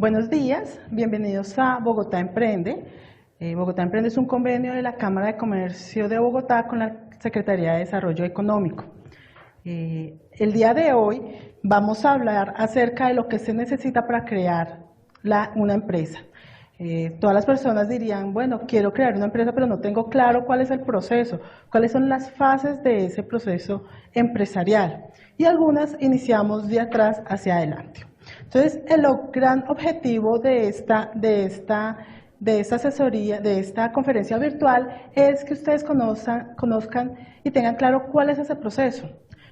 Buenos días, bienvenidos a Bogotá Emprende. Bogotá Emprende es un convenio de la Cámara de Comercio de Bogotá con la Secretaría de Desarrollo Económico. El día de hoy vamos a hablar acerca de lo que se necesita para crear una empresa. Todas las personas dirían, bueno, quiero crear una empresa, pero no tengo claro cuál es el proceso, cuáles son las fases de ese proceso empresarial. Y algunas iniciamos de atrás hacia adelante. Entonces, el gran objetivo de esta asesoría, de esta conferencia virtual, es que ustedes conozcan y tengan claro cuál es ese proceso,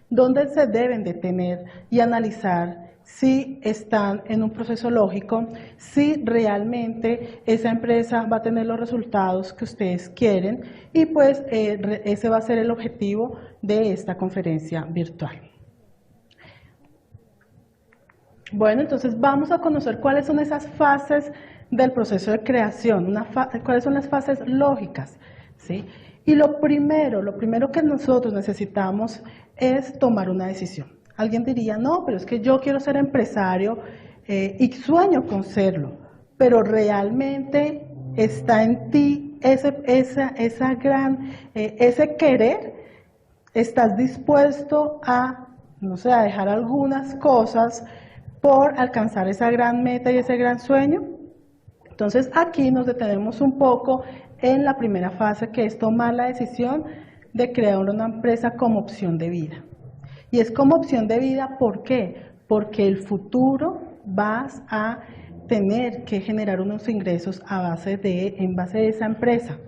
dónde se deben detener y analizar si están en un proceso lógico, si realmente esa empresa va a tener los resultados que ustedes quieren y pues ese va a ser el objetivo de esta conferencia virtual. Bueno, entonces vamos a conocer cuáles son esas fases del proceso de creación, cuáles son las fases lógicas, ¿sí? Y lo primero que nosotros necesitamos es tomar una decisión. Alguien diría, no, pero es que yo quiero ser empresario y sueño con serlo, pero realmente está en ti ese querer, estás dispuesto a, no sé, a dejar algunas cosas por alcanzar esa gran meta y ese gran sueño. Entonces aquí nos detenemos un poco en la primera fase, que es tomar la decisión de crear una empresa como opción de vida. Y es como opción de vida, ¿por qué? Porque el futuro vas a tener que generar unos ingresos en base de esa empresa.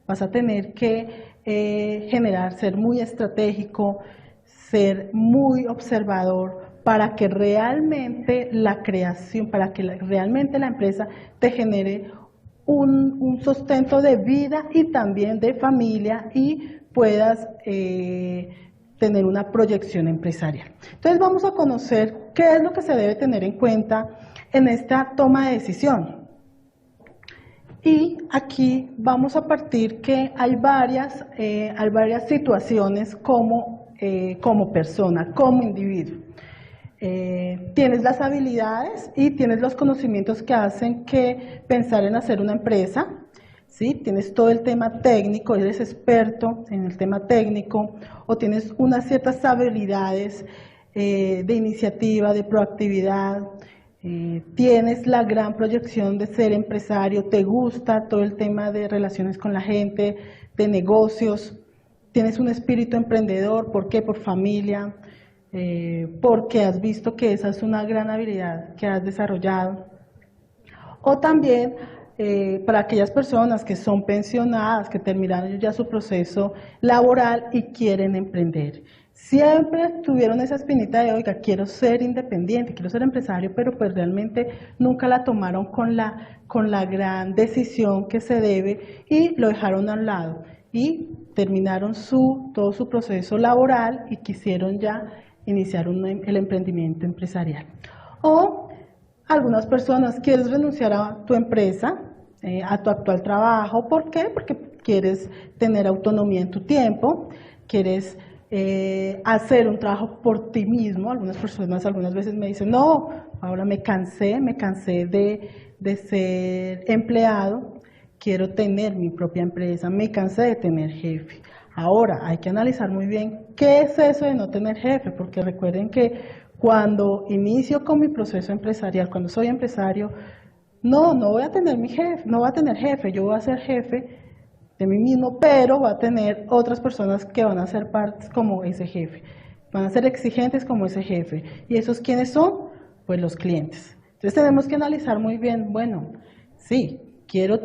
Vas a tener que ser muy estratégico, ser muy observador, para que realmente realmente la empresa te genere un sustento de vida y también de familia y puedas tener una proyección empresarial. Entonces vamos a conocer qué es lo que se debe tener en cuenta en esta toma de decisión. Y aquí vamos a partir que hay varias situaciones como persona, como individuo. Tienes las habilidades y tienes los conocimientos que hacen que pensar en hacer una empresa, ¿sí? Tienes todo el tema técnico, eres experto en el tema técnico, o tienes unas ciertas habilidades de iniciativa, de proactividad, tienes la gran proyección de ser empresario, te gusta todo el tema de relaciones con la gente, de negocios, tienes un espíritu emprendedor, ¿por qué? Por familia, porque has visto que esa es una gran habilidad que has desarrollado. O también para aquellas personas que son pensionadas, que terminaron ya su proceso laboral y quieren emprender. Siempre tuvieron esa espinita de, oiga, quiero ser independiente, quiero ser empresario, pero pues realmente nunca la tomaron con la gran decisión que se debe y lo dejaron a un lado. Y terminaron todo su proceso laboral y quisieron ya iniciar el emprendimiento empresarial. O algunas personas quieres renunciar a tu empresa, a tu actual trabajo. ¿Por qué? Porque quieres tener autonomía en tu tiempo, quieres hacer un trabajo por ti mismo. Algunas personas algunas veces me dicen, no, ahora me cansé de ser empleado, quiero tener mi propia empresa, me cansé de tener jefe. Ahora, hay que analizar muy bien qué es eso de no tener jefe, porque recuerden que cuando inicio con mi proceso empresarial, cuando soy empresario, no voy a tener mi jefe, no voy a tener jefe, yo voy a ser jefe de mí mismo, pero voy a tener otras personas que van a ser partes como ese jefe, van a ser exigentes como ese jefe. ¿Y esos quiénes son? Pues los clientes. Entonces tenemos que analizar muy bien, bueno, sí, no quiero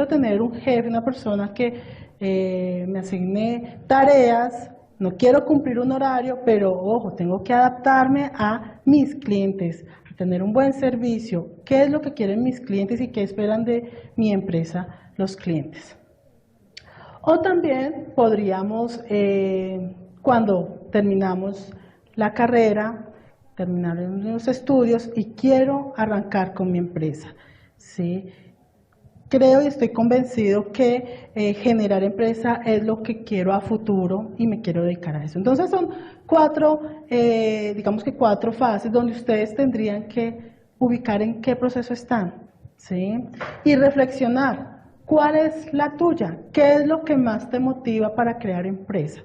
tener un jefe, una persona que me asigne tareas, no quiero cumplir un horario, pero ojo, tengo que adaptarme a mis clientes, a tener un buen servicio. ¿Qué es lo que quieren mis clientes y qué esperan de mi empresa los clientes? O también podríamos, cuando terminamos la carrera, terminar los estudios y quiero arrancar con mi empresa, ¿sí? Creo y estoy convencido que generar empresa es lo que quiero a futuro y me quiero dedicar a eso. Entonces son digamos que cuatro fases donde ustedes tendrían que ubicar en qué proceso están, ¿sí? Y reflexionar, ¿cuál es la tuya? ¿Qué es lo que más te motiva para crear empresa?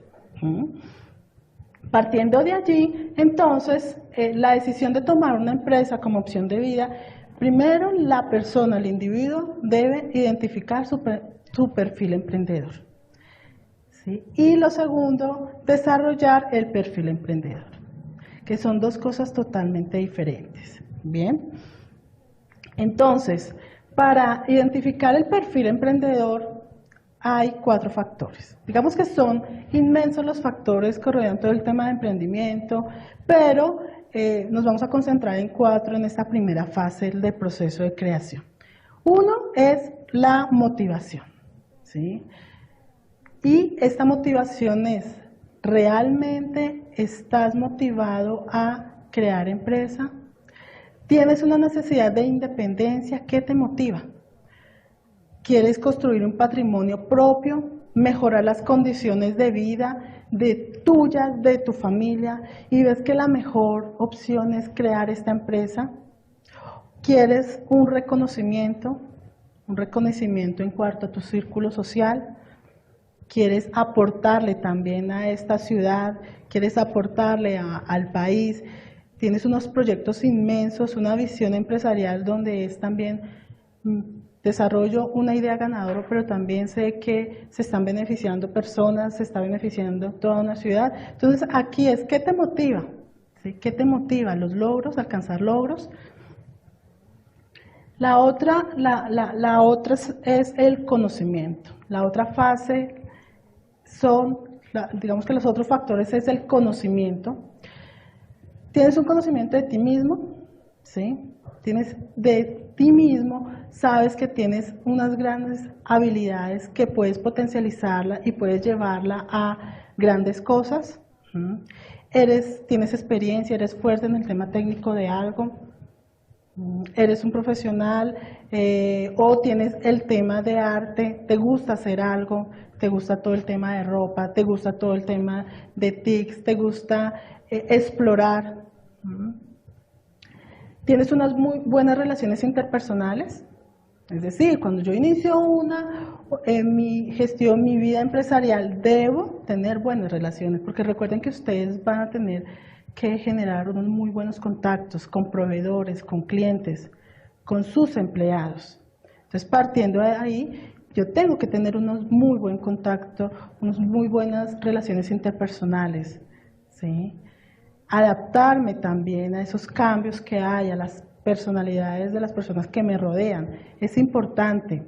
Partiendo de allí, entonces, la decisión de tomar una empresa como opción de vida, primero la persona, el individuo, debe identificar su perfil emprendedor, ¿sí? Y lo segundo, desarrollar el perfil emprendedor, que son dos cosas totalmente diferentes. Bien, entonces, para identificar el perfil emprendedor hay 4 factores. Digamos que son inmensos los factores que rodean todo el tema de emprendimiento, pero nos vamos a concentrar en 4 en esta primera fase del proceso de creación. Uno es la motivación, ¿sí? Y esta motivación es, ¿realmente estás motivado a crear empresa? ¿Tienes una necesidad de independencia? ¿Qué te motiva? ¿Quieres construir un patrimonio propio? ¿Mejorar las condiciones de vida tuyas, de tu familia? ¿Y ves que la mejor opción es crear esta empresa? ¿Quieres un reconocimiento en cuanto a tu círculo social? ¿Quieres aportarle también a esta ciudad? ¿Quieres aportarle al país? Tienes unos proyectos inmensos, una visión empresarial donde es también desarrollo una idea ganadora, pero también sé que se están beneficiando personas, se está beneficiando toda una ciudad. Entonces aquí es, ¿qué te motiva? ¿Sí? ¿Qué te motiva? Los logros, alcanzar logros. La otra es el conocimiento. La otra fase digamos que los otros factores es el conocimiento. Tienes un conocimiento de ti mismo, ¿sí? Tienes de ti mismo, sabes que tienes unas grandes habilidades que puedes potencializarla y puedes llevarla a grandes cosas. Tienes experiencia, eres fuerte en el tema técnico de algo, eres un profesional o tienes el tema de arte, te gusta hacer algo, te gusta todo el tema de ropa, te gusta todo el tema de TICs, te gusta explorar. Tienes unas muy buenas relaciones interpersonales, es decir, cuando yo inicio mi gestión, mi vida empresarial, debo tener buenas relaciones, porque recuerden que ustedes van a tener que generar unos muy buenos contactos con proveedores, con clientes, con sus empleados. Entonces, partiendo de ahí, yo tengo que tener unos muy buen contacto, unas muy buenas relaciones interpersonales, ¿sí? Adaptarme también a esos cambios que hay, a las personalidades de las personas que me rodean, es importante.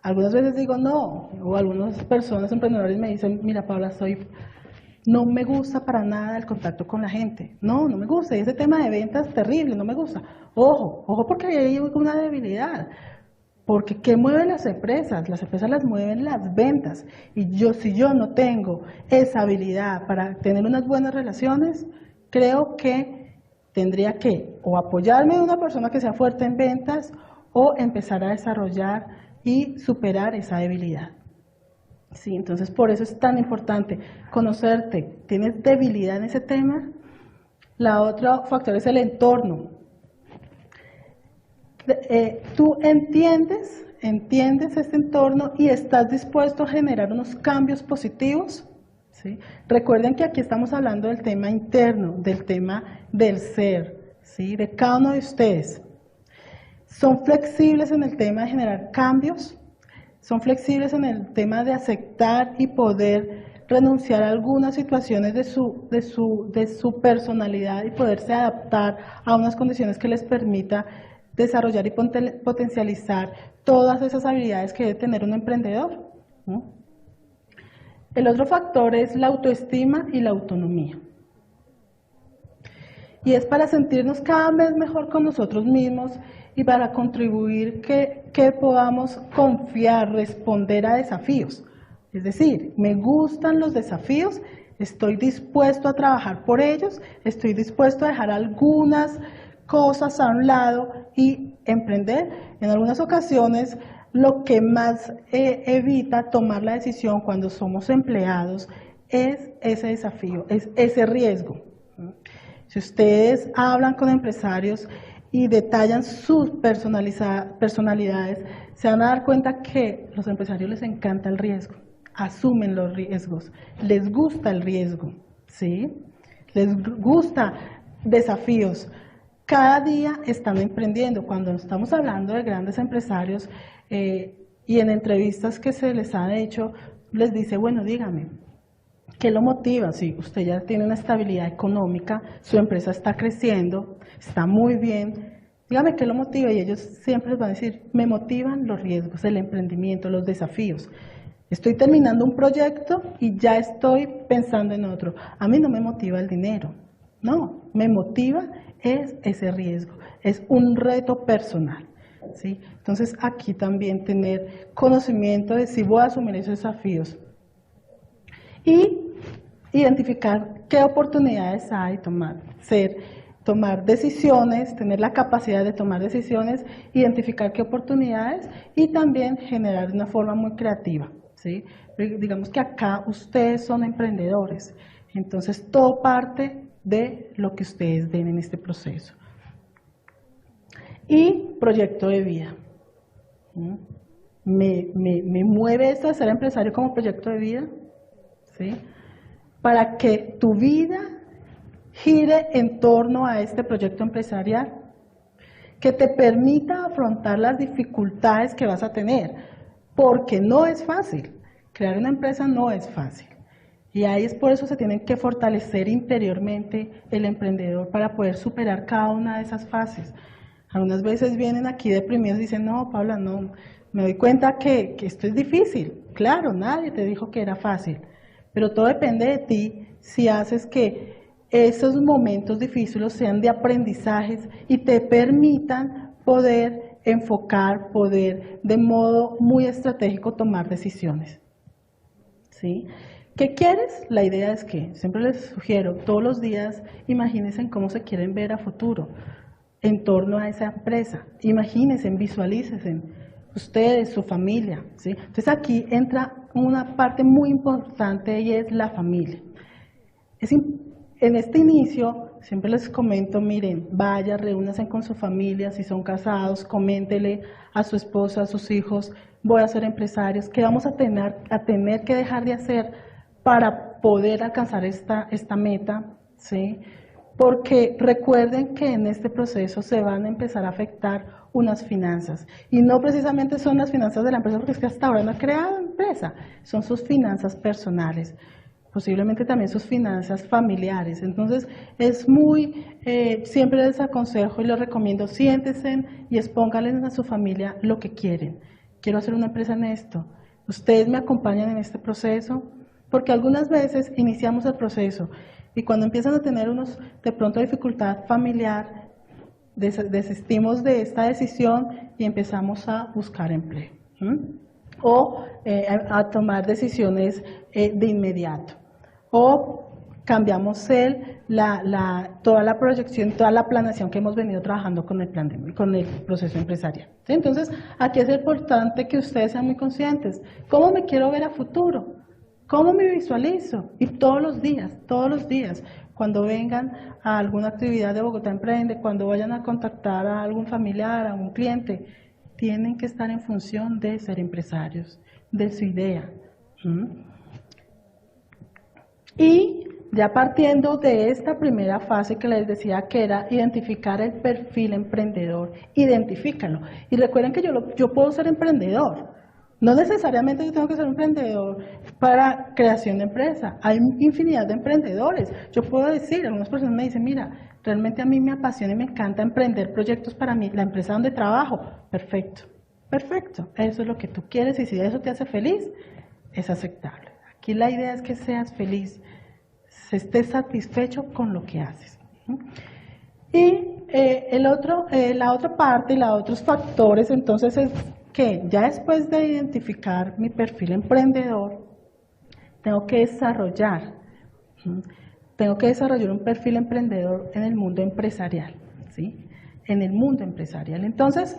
Algunas veces digo no, o algunas personas emprendedores me dicen, mira Paula, no me gusta para nada el contacto con la gente, no me gusta, y ese tema de ventas terrible, no me gusta. Ojo porque hay una debilidad, porque ¿qué mueven las empresas? Las empresas las mueven las ventas, y si yo no tengo esa habilidad para tener unas buenas relaciones, creo que tendría que o apoyarme de una persona que sea fuerte en ventas o empezar a desarrollar y superar esa debilidad. Sí, entonces por eso es tan importante conocerte. ¿Tienes debilidad en ese tema? La otra factor es el entorno. Tú entiendes este entorno y estás dispuesto a generar unos cambios positivos. ¿Sí? Recuerden que aquí estamos hablando del tema interno, del tema del ser, ¿sí? De cada uno de ustedes. Son flexibles en el tema de generar cambios, son flexibles en el tema de aceptar y poder renunciar a algunas situaciones de su personalidad y poderse adaptar a unas condiciones que les permita desarrollar y potencializar todas esas habilidades que debe tener un emprendedor, ¿no? El otro factor es la autoestima y la autonomía. Y es para sentirnos cada vez mejor con nosotros mismos y para contribuir que podamos confiar, responder a desafíos. Es decir, me gustan los desafíos, estoy dispuesto a trabajar por ellos, estoy dispuesto a dejar algunas cosas a un lado y emprender. En algunas ocasiones, lo que más evita tomar la decisión cuando somos empleados es ese desafío, es ese riesgo. Si ustedes hablan con empresarios y detallan sus personalidades, se van a dar cuenta que a los empresarios les encanta el riesgo, asumen los riesgos, les gusta el riesgo, ¿sí? Les gusta desafíos. Cada día están emprendiendo. Cuando estamos hablando de grandes empresarios y en entrevistas que se les han hecho, les dice, bueno, dígame, ¿qué lo motiva? Si usted ya tiene una estabilidad económica, su empresa está creciendo, está muy bien, dígame qué lo motiva, y ellos siempre les van a decir, me motivan los riesgos, el emprendimiento, los desafíos. Estoy terminando un proyecto y ya estoy pensando en otro. A mí no me motiva el dinero, no, me motiva es ese riesgo, es un reto personal, ¿sí? Entonces aquí también tener conocimiento de si voy a asumir esos desafíos y identificar qué oportunidades hay, tomar decisiones, tener la capacidad de tomar decisiones, identificar qué oportunidades y también generar de una forma muy creativa, ¿sí? Digamos que acá ustedes son emprendedores, entonces todo parte de lo que ustedes ven en este proceso. Y proyecto de vida. ¿Me mueve esto de ser empresario como proyecto de vida? ¿Sí? Para que tu vida gire en torno a este proyecto empresarial, que te permita afrontar las dificultades que vas a tener, porque no es fácil, crear una empresa no es fácil. Y ahí es por eso se tienen que fortalecer interiormente el emprendedor para poder superar cada una de esas fases. Algunas veces vienen aquí deprimidos y dicen, no, Paula, no, me doy cuenta que esto es difícil. Claro, nadie te dijo que era fácil, pero todo depende de ti si haces que esos momentos difíciles sean de aprendizajes y te permitan poder enfocar, poder de modo muy estratégico tomar decisiones. ¿Sí? ¿Qué quieres? La idea es que, siempre les sugiero, todos los días imagínense en cómo se quieren ver a futuro, en torno a esa empresa. Imagínense, visualícense, ustedes, su familia, ¿sí? Entonces aquí entra una parte muy importante y es la familia. En este inicio, siempre les comento, miren, vaya, reúnanse con su familia, si son casados, coméntele a su esposa, a sus hijos, voy a ser empresarios, ¿qué vamos a tener que dejar de hacer para poder alcanzar esta meta? ¿Sí? Porque recuerden que en este proceso se van a empezar a afectar unas finanzas, y no precisamente son las finanzas de la empresa, porque es que hasta ahora no ha creado empresa, son sus finanzas personales, posiblemente también sus finanzas familiares. Entonces es siempre les aconsejo y les recomiendo, siéntense y expónganles a su familia lo que quieren. Quiero hacer una empresa en esto, ustedes me acompañan en este proceso, porque algunas veces iniciamos el proceso y cuando empiezan a tener de pronto dificultad familiar, desistimos de esta decisión y empezamos a buscar empleo, o a tomar decisiones de inmediato, o cambiamos toda la proyección, toda la planeación que hemos venido trabajando con el proceso empresarial. ¿Sí? Entonces, aquí es importante que ustedes sean muy conscientes. ¿Cómo me quiero ver a futuro? ¿Cómo me visualizo? Y todos los días, cuando vengan a alguna actividad de Bogotá Emprende, cuando vayan a contactar a algún familiar, a un cliente, tienen que estar en función de ser empresarios, de su idea. Y ya partiendo de esta primera fase que les decía, que era identificar el perfil emprendedor, identifícalo. Y recuerden que yo puedo ser emprendedor. No necesariamente yo tengo que ser un emprendedor para creación de empresa. Hay infinidad de emprendedores. Yo puedo decir, algunas personas me dicen, mira, realmente a mí me apasiona y me encanta emprender proyectos para mí, la empresa donde trabajo. Perfecto, perfecto. Eso es lo que tú quieres y si eso te hace feliz, es aceptable. Aquí la idea es que seas feliz, estés satisfecho con lo que haces. Y la otra parte, los otros factores, entonces es que ya después de identificar mi perfil emprendedor, tengo que desarrollar un perfil emprendedor en el mundo empresarial, ¿sí? En el mundo empresarial. Entonces,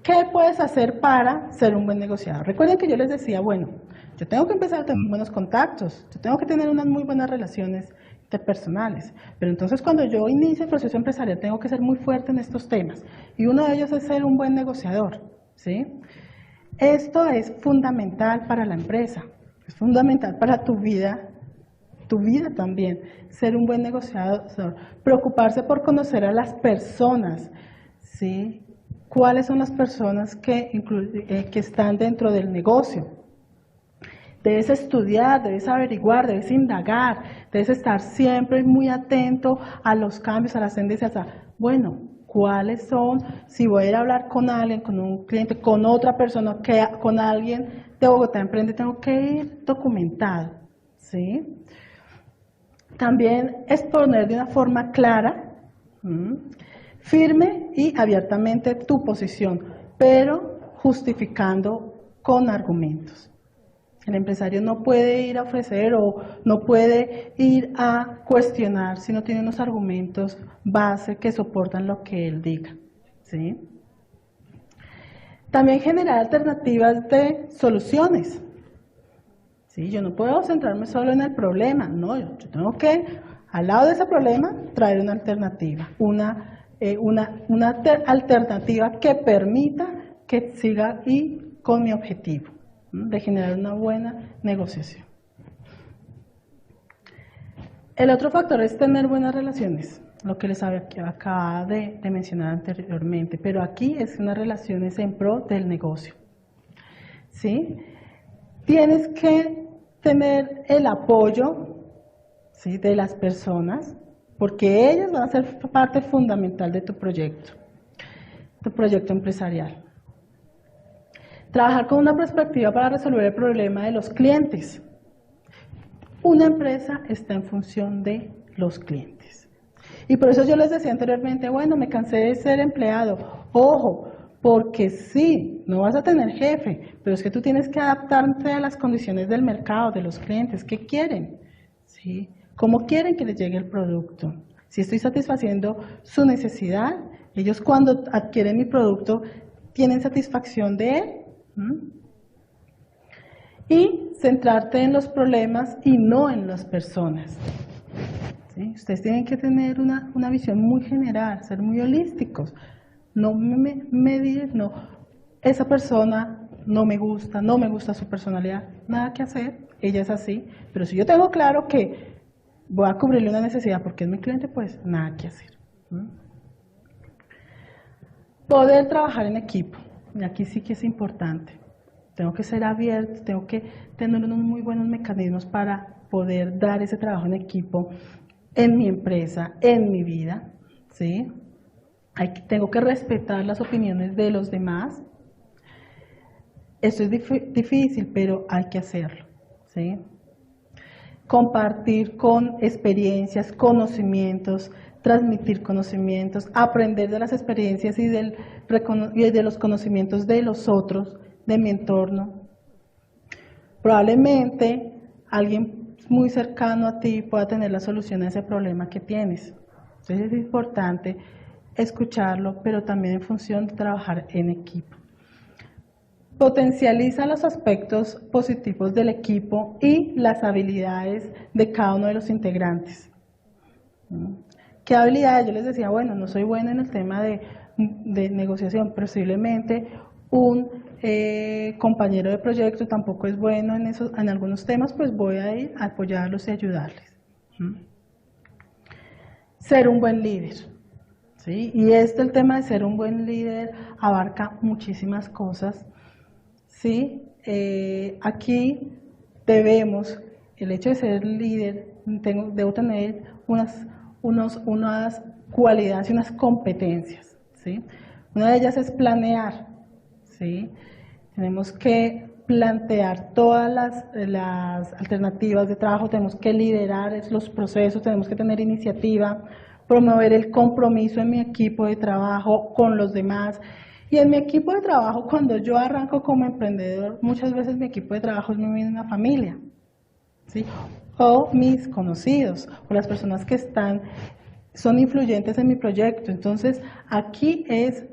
¿qué puedes hacer para ser un buen negociador? Recuerden que yo les decía, bueno, yo tengo que empezar a tener buenos contactos, yo tengo que tener unas muy buenas relaciones personales. Pero entonces cuando yo inicio el proceso empresarial tengo que ser muy fuerte en estos temas. Y uno de ellos es ser un buen negociador, ¿sí? Esto es fundamental para la empresa, es fundamental para tu vida también, ser un buen negociador, preocuparse por conocer a las personas, ¿sí? ¿Cuáles son las personas que están dentro del negocio? Debes estudiar, debes averiguar, debes indagar, debes estar siempre muy atento a los cambios, a las tendencias, bueno, ¿cuáles son? Si voy a ir a hablar con alguien, con un cliente, con otra persona, con alguien de Bogotá Emprende, tengo que ir documentado, ¿sí? También exponer de una forma clara, firme y abiertamente tu posición, pero justificando con argumentos. El empresario no puede ir a ofrecer o no puede ir a cuestionar si no tiene unos argumentos base que soportan lo que él diga, ¿sí? También generar alternativas de soluciones. ¿Sí? Yo no puedo centrarme solo en el problema, no, yo tengo que, al lado de ese problema, traer una alternativa, una alternativa que permita que siga y con mi objetivo de generar una buena negociación. El otro factor es tener buenas relaciones, lo que les acababa de mencionar anteriormente, pero aquí es unas relaciones en pro del negocio, ¿sí? Tienes que tener el apoyo, ¿sí?, de las personas, porque ellas van a ser parte fundamental de tu proyecto empresarial. Trabajar con una perspectiva para resolver el problema de los clientes. Una empresa está en función de los clientes. Y por eso yo les decía anteriormente, bueno, me cansé de ser empleado. Ojo, porque sí, no vas a tener jefe, pero es que tú tienes que adaptarte a las condiciones del mercado, de los clientes. ¿Qué quieren? ¿Sí? ¿Cómo quieren que les llegue el producto? Si estoy satisfaciendo su necesidad, ellos cuando adquieren mi producto tienen satisfacción de él. Y centrarte en los problemas y no en las personas. ¿Sí? Ustedes tienen que tener una visión muy general, ser muy holísticos. No medir, no, esa persona no me gusta su personalidad, nada que hacer, ella es así. Pero si yo tengo claro que voy a cubrirle una necesidad porque es mi cliente, pues nada que hacer. Poder trabajar en equipo. Y aquí sí que es importante. Tengo que ser abierto, tengo que tener unos muy buenos mecanismos para poder dar ese trabajo en equipo en mi empresa, en mi vida, ¿sí? Tengo que respetar las opiniones de los demás. Esto es difícil, pero hay que hacerlo, ¿sí? Compartir con experiencias, conocimientos, transmitir conocimientos, aprender de las experiencias y de los conocimientos de los otros, de mi entorno. Probablemente alguien muy cercano a ti pueda tener la solución a ese problema que tienes. Entonces es importante escucharlo, pero también en función de trabajar en equipo. Potencializa los aspectos positivos del equipo y las habilidades de cada uno de los integrantes. ¿Qué habilidades? Yo les decía, bueno, no soy buena en el tema de negociación, posiblemente un compañero de proyecto tampoco es bueno en algunos temas, pues voy a ir a apoyarlos y ayudarles. Ser un buen líder. ¿Sí? Y el tema de ser un buen líder abarca muchísimas cosas. ¿Sí? Aquí el hecho de ser líder, debo tener unas cualidades y unas competencias. ¿Sí? Una de ellas es planear. ¿Sí? Tenemos que plantear todas las alternativas de trabajo, tenemos que liderar los procesos, tenemos que tener iniciativa, promover el compromiso en mi equipo de trabajo con los demás. Y en mi equipo de trabajo, cuando yo arranco como emprendedor, muchas veces mi equipo de trabajo es mi misma familia, ¿sí? O mis conocidos, o las personas que son influyentes en mi proyecto. Entonces, aquí es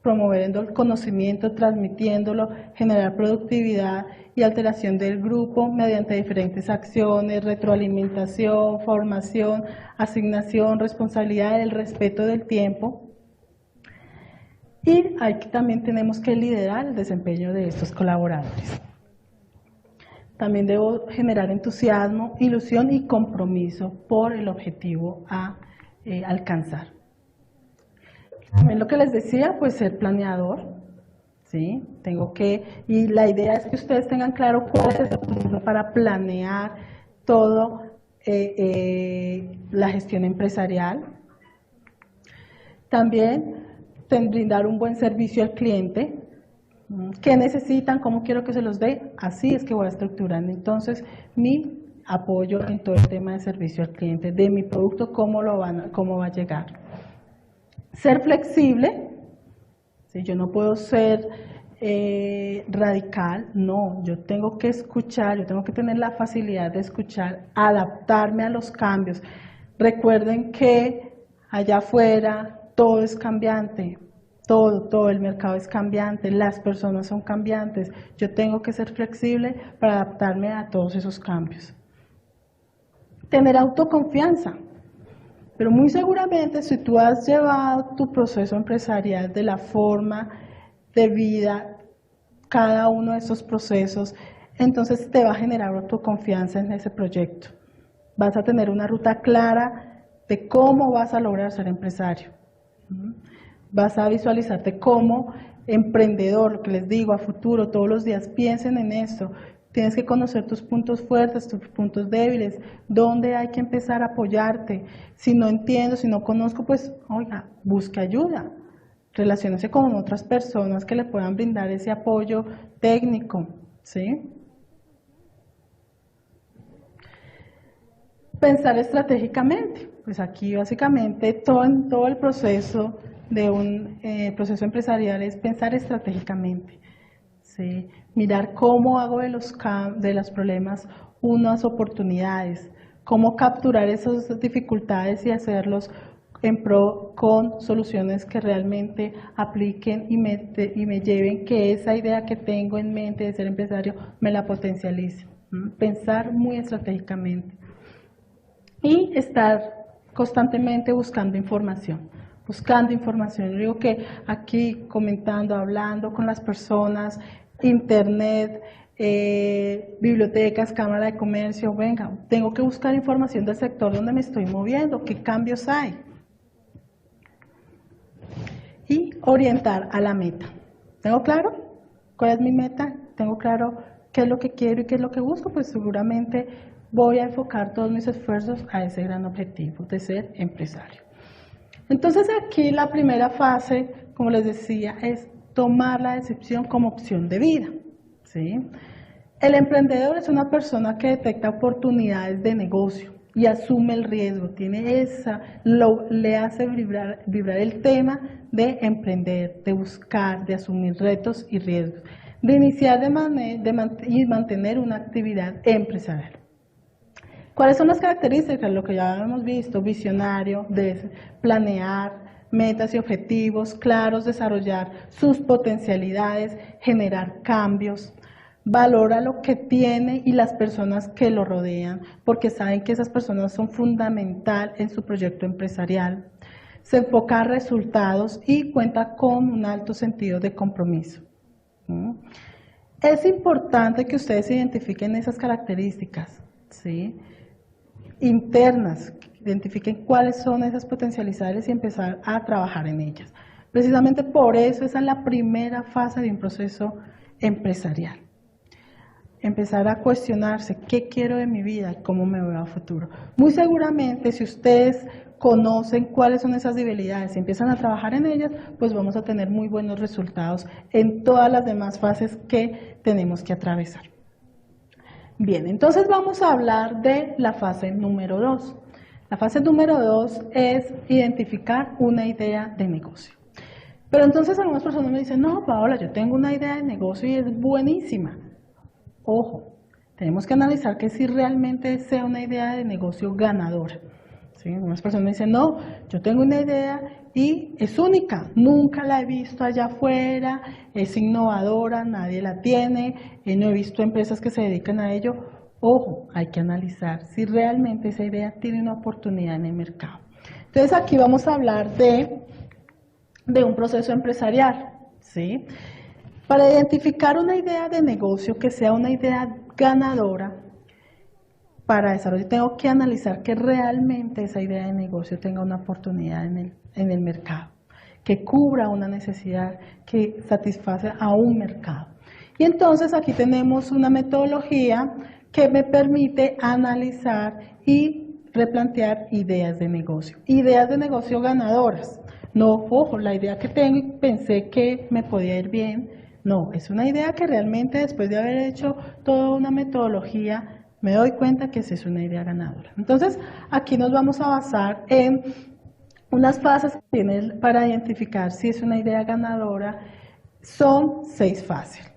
promover el conocimiento, transmitiéndolo, generar productividad y alteración del grupo mediante diferentes acciones, retroalimentación, formación, asignación, responsabilidad, el respeto del tiempo. Y aquí también tenemos que liderar el desempeño de estos colaboradores. También debo generar entusiasmo, ilusión y compromiso por el objetivo a alcanzar. También lo que les decía, pues ser planeador, ¿sí? Y la idea es que ustedes tengan claro cuál es el proceso para planear todo la gestión empresarial. También brindar un buen servicio al cliente. ¿Qué necesitan? ¿Cómo quiero que se los dé? Así es que voy a estructurar entonces mi apoyo en todo el tema de servicio al cliente, de mi producto, cómo va a llegar. Ser flexible, ¿sí? Yo no puedo ser radical, no, yo tengo que escuchar, yo tengo que tener la facilidad de escuchar, adaptarme a los cambios. Recuerden que allá afuera todo es cambiante, todo el mercado es cambiante, las personas son cambiantes, yo tengo que ser flexible para adaptarme a todos esos cambios. Tener autoconfianza, pero muy seguramente si tú has llevado tu proceso empresarial de la forma de vida, cada uno de esos procesos, entonces te va a generar autoconfianza en ese proyecto. Vas a tener una ruta clara de cómo vas a lograr ser empresario. Vas a visualizarte como emprendedor, lo que les digo, a futuro, todos los días piensen en esto. Tienes que conocer tus puntos fuertes, tus puntos débiles, dónde hay que empezar a apoyarte. Si no entiendo, si no conozco, pues, oiga, busque ayuda. Relaciónese con otras personas que le puedan brindar ese apoyo técnico, ¿sí? Pensar estratégicamente, pues aquí básicamente todo el proceso de un proceso empresarial es pensar estratégicamente, ¿sí? Mirar cómo hago de los problemas unas oportunidades, cómo capturar esas dificultades y hacerlos en pro con soluciones que realmente apliquen y me lleven que esa idea que tengo en mente de ser empresario me la potencialice. Pensar muy estratégicamente. Y estar constantemente buscando información. Yo digo que aquí comentando, hablando con las personas, internet, bibliotecas, cámara de comercio, venga, tengo que buscar información del sector donde me estoy moviendo, qué cambios hay. Y orientar a la meta. ¿Tengo claro cuál es mi meta? ¿Tengo claro qué es lo que quiero y qué es lo que busco? Pues seguramente voy a enfocar todos mis esfuerzos a ese gran objetivo de ser empresario. Entonces aquí la primera fase, como les decía, es tomar la decisión como opción de vida, ¿sí? El emprendedor es una persona que detecta oportunidades de negocio y asume el riesgo, le hace vibrar el tema de emprender, de buscar, de asumir retos y riesgos, de iniciar y mantener una actividad empresarial. ¿Cuáles son las características? Lo que ya hemos visto, visionario, de planear metas y objetivos claros, desarrollar sus potencialidades, generar cambios, valora lo que tiene y las personas que lo rodean, porque saben que esas personas son fundamental en su proyecto empresarial, se enfoca a resultados y cuenta con un alto sentido de compromiso. Es importante que ustedes identifiquen esas características, ¿sí? Internas, identifiquen cuáles son esas potencialidades y empezar a trabajar en ellas. Precisamente por eso esa es la primera fase de un proceso empresarial. Empezar a cuestionarse qué quiero de mi vida y cómo me veo a futuro. Muy seguramente si ustedes conocen cuáles son esas debilidades y empiezan a trabajar en ellas, pues vamos a tener muy buenos resultados en todas las demás fases que tenemos que atravesar. Bien, entonces vamos a hablar de la fase número 2. La fase número 2 es identificar una idea de negocio. Pero entonces algunas personas me dicen, no, Paola, yo tengo una idea de negocio y es buenísima. Ojo, tenemos que analizar que si realmente sea una idea de negocio ganadora. ¿sí? Unas personas me dicen, no, yo tengo una idea y es única, nunca la he visto allá afuera, es innovadora, nadie la tiene, no he visto empresas que se dedican a ello. Ojo, hay que analizar si realmente esa idea tiene una oportunidad en el mercado. Entonces aquí vamos a hablar de un proceso empresarial, ¿sí? Para identificar una idea de negocio que sea una idea ganadora, para desarrollo tengo que analizar que realmente esa idea de negocio tenga una oportunidad en el mercado, que cubra una necesidad, que satisface a un mercado. Y entonces aquí tenemos una metodología que me permite analizar y replantear ideas de negocio ganadoras. No, ojo, la idea que tengo y pensé que me podía ir bien, no, es una idea que realmente después de haber hecho toda una metodología, me doy cuenta que esa es una idea ganadora. Entonces, aquí nos vamos a basar en unas fases que tiene para identificar si es una idea ganadora. Son 6 fases.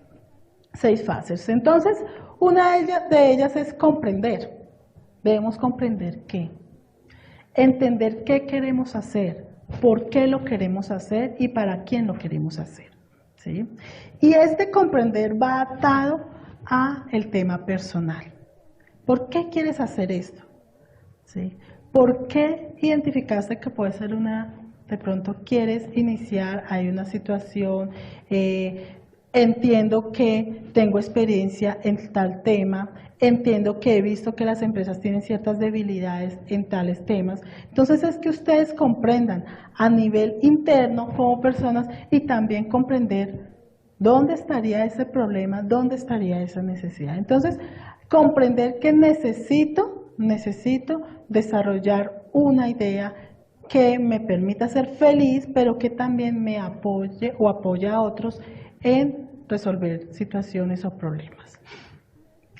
6 fases. Entonces, una de ellas es comprender. Debemos comprender qué. Entender qué queremos hacer, por qué lo queremos hacer y para quién lo queremos hacer, ¿sí? Y este comprender va atado a el tema personal. ¿Por qué quieres hacer esto? ¿Sí? ¿Por qué identificaste que puede ser de pronto quieres iniciar, hay una situación, entiendo que tengo experiencia en tal tema, entiendo que he visto que las empresas tienen ciertas debilidades en tales temas? Entonces es que ustedes comprendan a nivel interno como personas y también comprender dónde estaría ese problema, dónde estaría esa necesidad. Entonces, comprender que necesito desarrollar una idea que me permita ser feliz, pero que también me apoye o apoye a otros en resolver situaciones o problemas.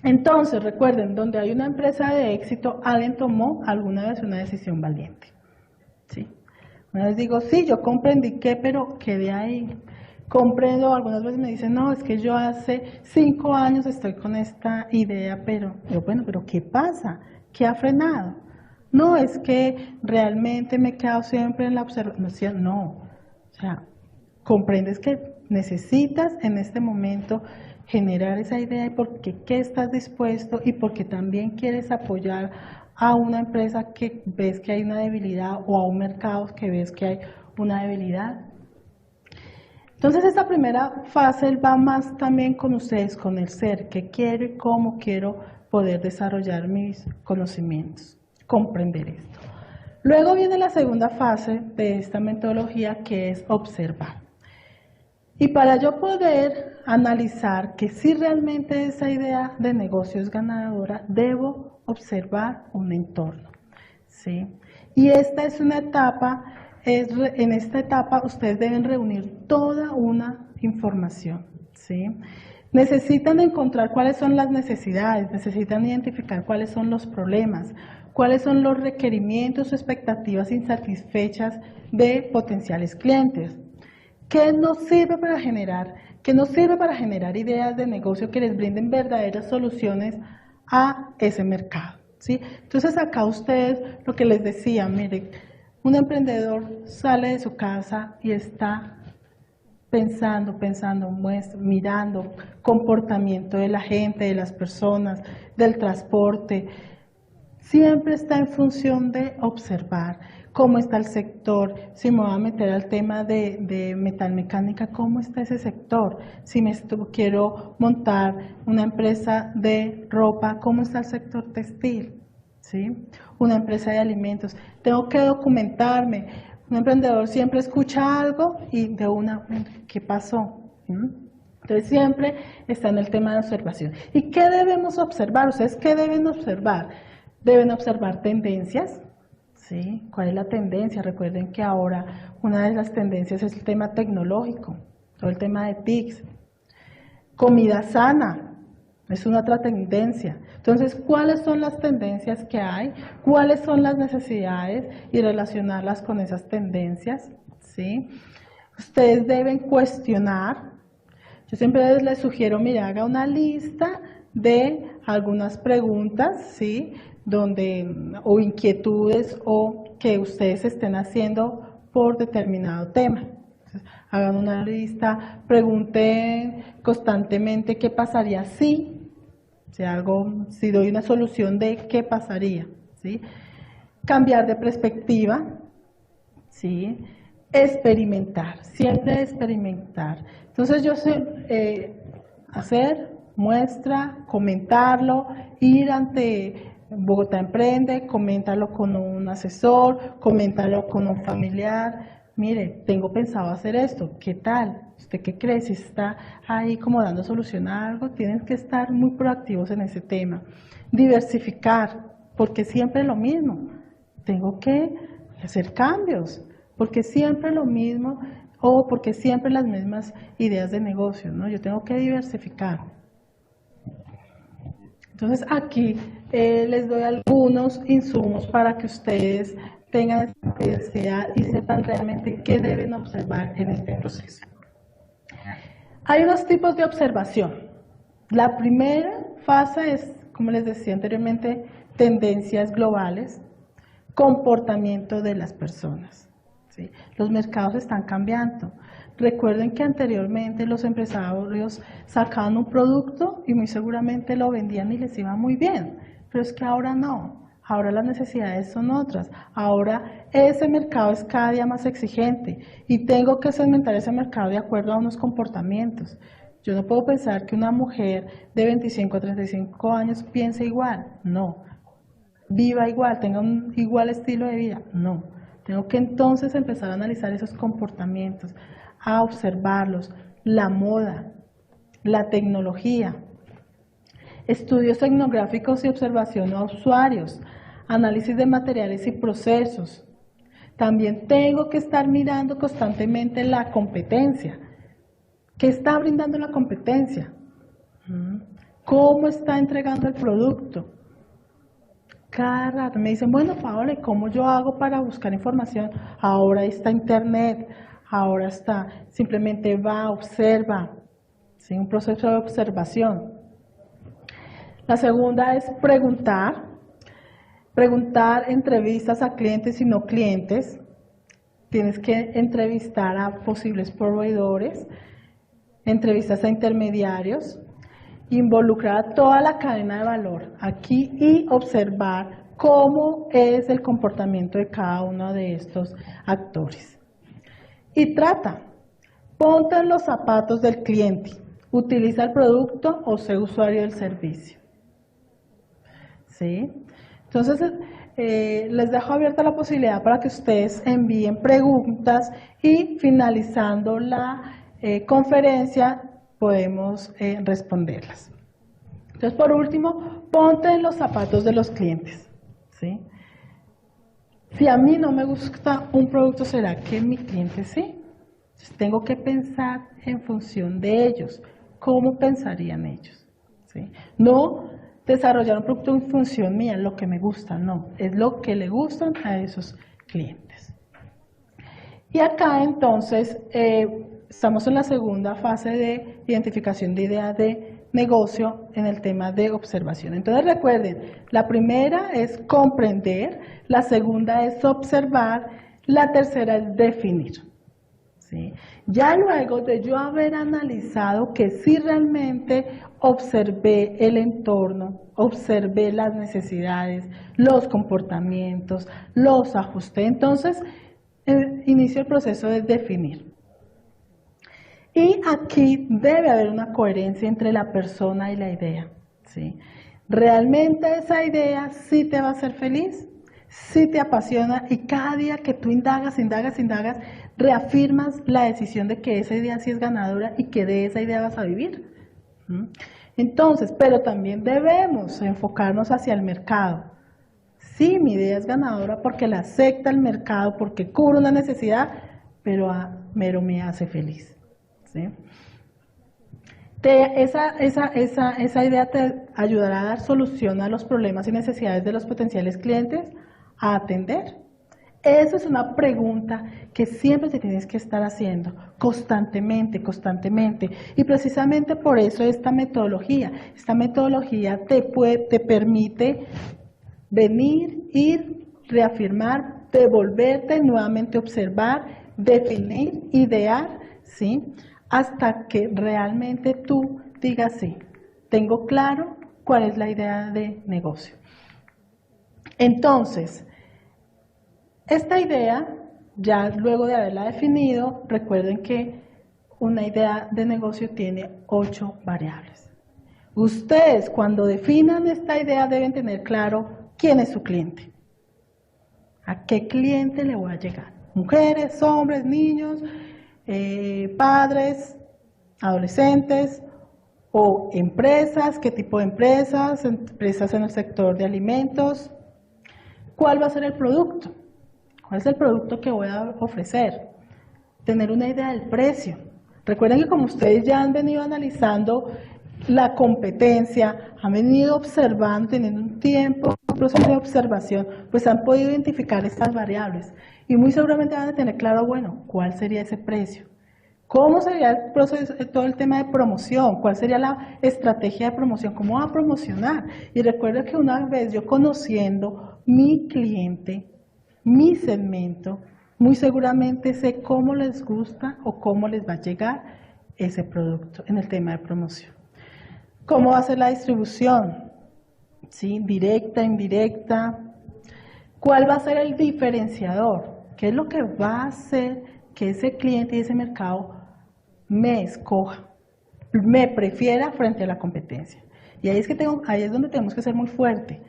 Entonces, recuerden, donde hay una empresa de éxito, alguien tomó alguna vez una decisión valiente. ¿Sí? Una vez digo, sí, yo comprendí que, pero quedé ahí. Comprendo, algunas veces me dicen, no, es que yo hace 5 años estoy con esta idea, pero yo, bueno, pero ¿qué pasa? ¿Qué ha frenado? No, es que realmente me he quedado siempre en la observación. No, o sea, comprendes que necesitas en este momento generar esa idea y porque qué estás dispuesto y porque también quieres apoyar a una empresa que ves que hay una debilidad o a un mercado que ves que hay una debilidad. Entonces esta primera fase va más también con ustedes, con el ser, qué quiero y cómo quiero poder desarrollar mis conocimientos, comprender esto. Luego viene la segunda fase de esta metodología, que es observar. Y para yo poder analizar que si realmente esa idea de negocio es ganadora, debo observar un entorno, ¿sí? Y esta es una etapa, en esta etapa ustedes deben reunir toda una información, ¿sí? Necesitan encontrar cuáles son las necesidades, necesitan identificar cuáles son los problemas, cuáles son los requerimientos o expectativas insatisfechas de potenciales clientes. ¿Qué nos sirve para generar? ¿Qué nos sirve para generar ideas de negocio que les brinden verdaderas soluciones a ese mercado? ¿Sí? Entonces acá ustedes, lo que les decía, miren, un emprendedor sale de su casa y está pensando, mirando comportamiento de la gente, de las personas, del transporte. Siempre está en función de observar cómo está el sector. Si me voy a meter al tema de metalmecánica, ¿cómo está ese sector? Si quiero montar una empresa de ropa, ¿cómo está el sector textil? ¿Sí? Una empresa de alimentos. Tengo que documentarme. Un emprendedor siempre escucha algo y de una, ¿qué pasó? Entonces siempre está en el tema de observación. ¿Y qué debemos observar? ¿Ustedes qué deben observar? Deben observar tendencias, ¿sí? ¿Cuál es la tendencia? Recuerden que ahora una de las tendencias es el tema tecnológico, todo el tema de TICs. Comida sana es una otra tendencia. Entonces, ¿cuáles son las tendencias que hay? ¿Cuáles son las necesidades? Y relacionarlas con esas tendencias, ¿sí? Ustedes deben cuestionar. Yo siempre les sugiero, mira, haga una lista de algunas preguntas, ¿sí? o inquietudes o que ustedes estén haciendo por determinado tema. Entonces, hagan una lista, pregunten constantemente qué pasaría si doy una solución de qué pasaría, ¿sí? Cambiar de perspectiva, ¿sí? Experimentar, siempre experimentar. Entonces yo sé hacer, muestra, comentarlo, ir ante Bogotá Emprende, coméntalo con un asesor, coméntalo con un familiar. Mire, tengo pensado hacer esto, ¿qué tal? ¿Usted qué cree? Si está ahí como dando solución a algo, tienen que estar muy proactivos en ese tema. Diversificar, porque siempre es lo mismo. Tengo que hacer cambios, porque siempre lo mismo o porque siempre las mismas ideas de negocio, ¿no? Yo tengo que diversificar. Entonces aquí les doy algunos insumos para que ustedes tengan esta curiosidad y sepan realmente qué deben observar en este proceso. Hay dos tipos de observación. La primera fase es, como les decía anteriormente, tendencias globales, comportamiento de las personas, ¿sí? Los mercados están cambiando. Recuerden que anteriormente los empresarios sacaban un producto y muy seguramente lo vendían y les iba muy bien, pero es que ahora no. Ahora las necesidades son otras. Ahora ese mercado es cada día más exigente y tengo que segmentar ese mercado de acuerdo a unos comportamientos. Yo no puedo pensar que una mujer de 25 a 35 años piense igual. No. Viva igual, tenga un igual estilo de vida. No. Tengo que entonces empezar a analizar esos comportamientos, a observarlos, la moda, la tecnología, estudios etnográficos y observación a usuarios, análisis de materiales y procesos. También tengo que estar mirando constantemente la competencia. ¿Qué está brindando la competencia? ¿Cómo está entregando el producto? Cada rato me dicen, bueno, Paola, ¿cómo yo hago para buscar información? Ahora está internet, ahora está, simplemente va, observa, ¿sí? Un proceso de observación. La segunda es preguntar entrevistas a clientes y no clientes. Tienes que entrevistar a posibles proveedores, entrevistas a intermediarios, involucrar a toda la cadena de valor aquí y observar cómo es el comportamiento de cada uno de estos actores. Y ponte en los zapatos del cliente, utiliza el producto o sé usuario del servicio. ¿Sí? Entonces, les dejo abierta la posibilidad para que ustedes envíen preguntas y finalizando la conferencia podemos responderlas. Entonces, por último, ponte en los zapatos de los clientes, ¿sí? Si a mí no me gusta un producto, ¿será que mi cliente sí? Entonces, tengo que pensar en función de ellos. ¿Cómo pensarían ellos? ¿Sí? No desarrollar un producto en función mía, lo que me gusta, no. Es lo que le gustan a esos clientes. Y acá entonces estamos en la segunda fase de identificación de ideas de negocio en el tema de observación. Entonces recuerden, la primera es comprender, la segunda es observar, la tercera es definir. ¿Sí? Ya luego de yo haber analizado que sí realmente observé el entorno, observé las necesidades, los comportamientos, los ajusté, entonces inicio el proceso de definir. Y aquí debe haber una coherencia entre la persona y la idea, ¿sí? ¿Realmente esa idea sí te va a hacer feliz? ¿Sí te apasiona? Y cada día que tú indagas, reafirmas la decisión de que esa idea sí es ganadora y que de esa idea vas a vivir. Entonces, pero también debemos enfocarnos hacia el mercado. Sí, mi idea es ganadora porque la acepta el mercado, porque cubre una necesidad, pero me hace feliz. ¿Sí? Esa idea te ayudará a dar solución a los problemas y necesidades de los potenciales clientes a atender. Esa es una pregunta que siempre te tienes que estar haciendo, constantemente. Y precisamente por eso esta metodología te permite venir, ir, reafirmar, devolverte, nuevamente observar, definir, idear, ¿sí? Hasta que realmente tú digas sí, tengo claro cuál es la idea de negocio. Entonces, esta idea, ya luego de haberla definido, recuerden que una idea de negocio tiene 8 variables. Ustedes, cuando definan esta idea, deben tener claro quién es su cliente. ¿A qué cliente le voy a llegar? Mujeres, hombres, niños, padres, adolescentes o empresas. ¿Qué tipo de empresas? Empresas en el sector de alimentos. ¿Cuál va a ser el producto? ¿Cuál es el producto que voy a ofrecer? Tener una idea del precio. Recuerden que como ustedes ya han venido analizando la competencia, han venido observando, teniendo un tiempo, un proceso de observación, pues han podido identificar estas variables y muy seguramente van a tener claro, bueno, ¿cuál sería ese precio? ¿Cómo sería el proceso, todo el tema de promoción? ¿Cuál sería la estrategia de promoción? ¿Cómo va a promocionar? Y recuerda que una vez yo conociendo mi cliente, mi segmento, muy seguramente sé cómo les gusta o cómo les va a llegar ese producto en el tema de promoción. ¿Cómo va a ser la distribución? ¿Sí? Directa, indirecta. ¿Cuál va a ser el diferenciador? ¿Qué es lo que va a hacer que ese cliente y ese mercado me escoja, me prefiera frente a la competencia? Y ahí es donde tenemos que ser muy fuerte,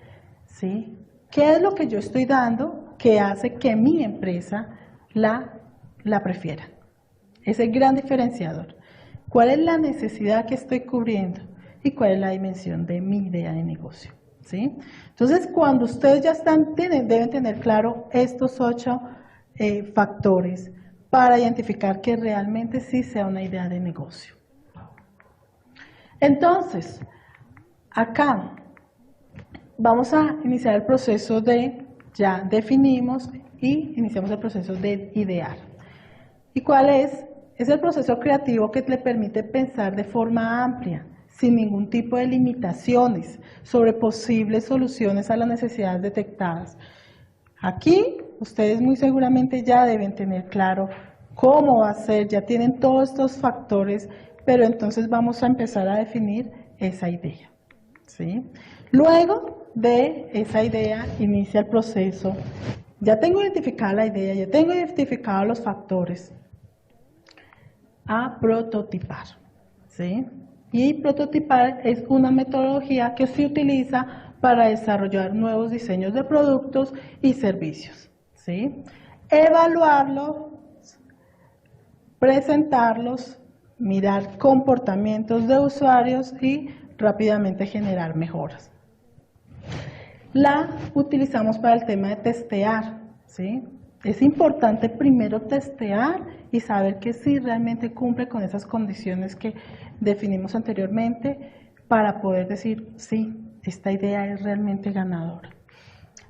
¿sí? ¿Qué es lo que yo estoy dando que hace que mi empresa la prefiera? Ese gran diferenciador. ¿Cuál es la necesidad que estoy cubriendo? ¿Y cuál es la dimensión de mi idea de negocio? ¿Sí? Entonces, cuando ustedes ya deben tener claro estos 8 factores para identificar que realmente sí sea una idea de negocio. Entonces, acá vamos a iniciar el proceso ya definimos y iniciamos el proceso de idear. ¿Y cuál es? Es el proceso creativo que le permite pensar de forma amplia, sin ningún tipo de limitaciones, sobre posibles soluciones a las necesidades detectadas. Aquí, ustedes muy seguramente ya deben tener claro cómo va a ser, ya tienen todos estos factores, pero entonces vamos a empezar a definir esa idea, ¿sí? Luego de esa idea inicia el proceso. Ya tengo identificada la idea, ya tengo identificados los factores. A prototipar, ¿sí? Y prototipar es una metodología que se utiliza para desarrollar nuevos diseños de productos y servicios, ¿sí? Evaluarlos, presentarlos, mirar comportamientos de usuarios y rápidamente generar mejoras. La utilizamos para el tema de testear, ¿sí? Es importante primero testear y saber que sí realmente cumple con esas condiciones que definimos anteriormente para poder decir, sí, esta idea es realmente ganadora.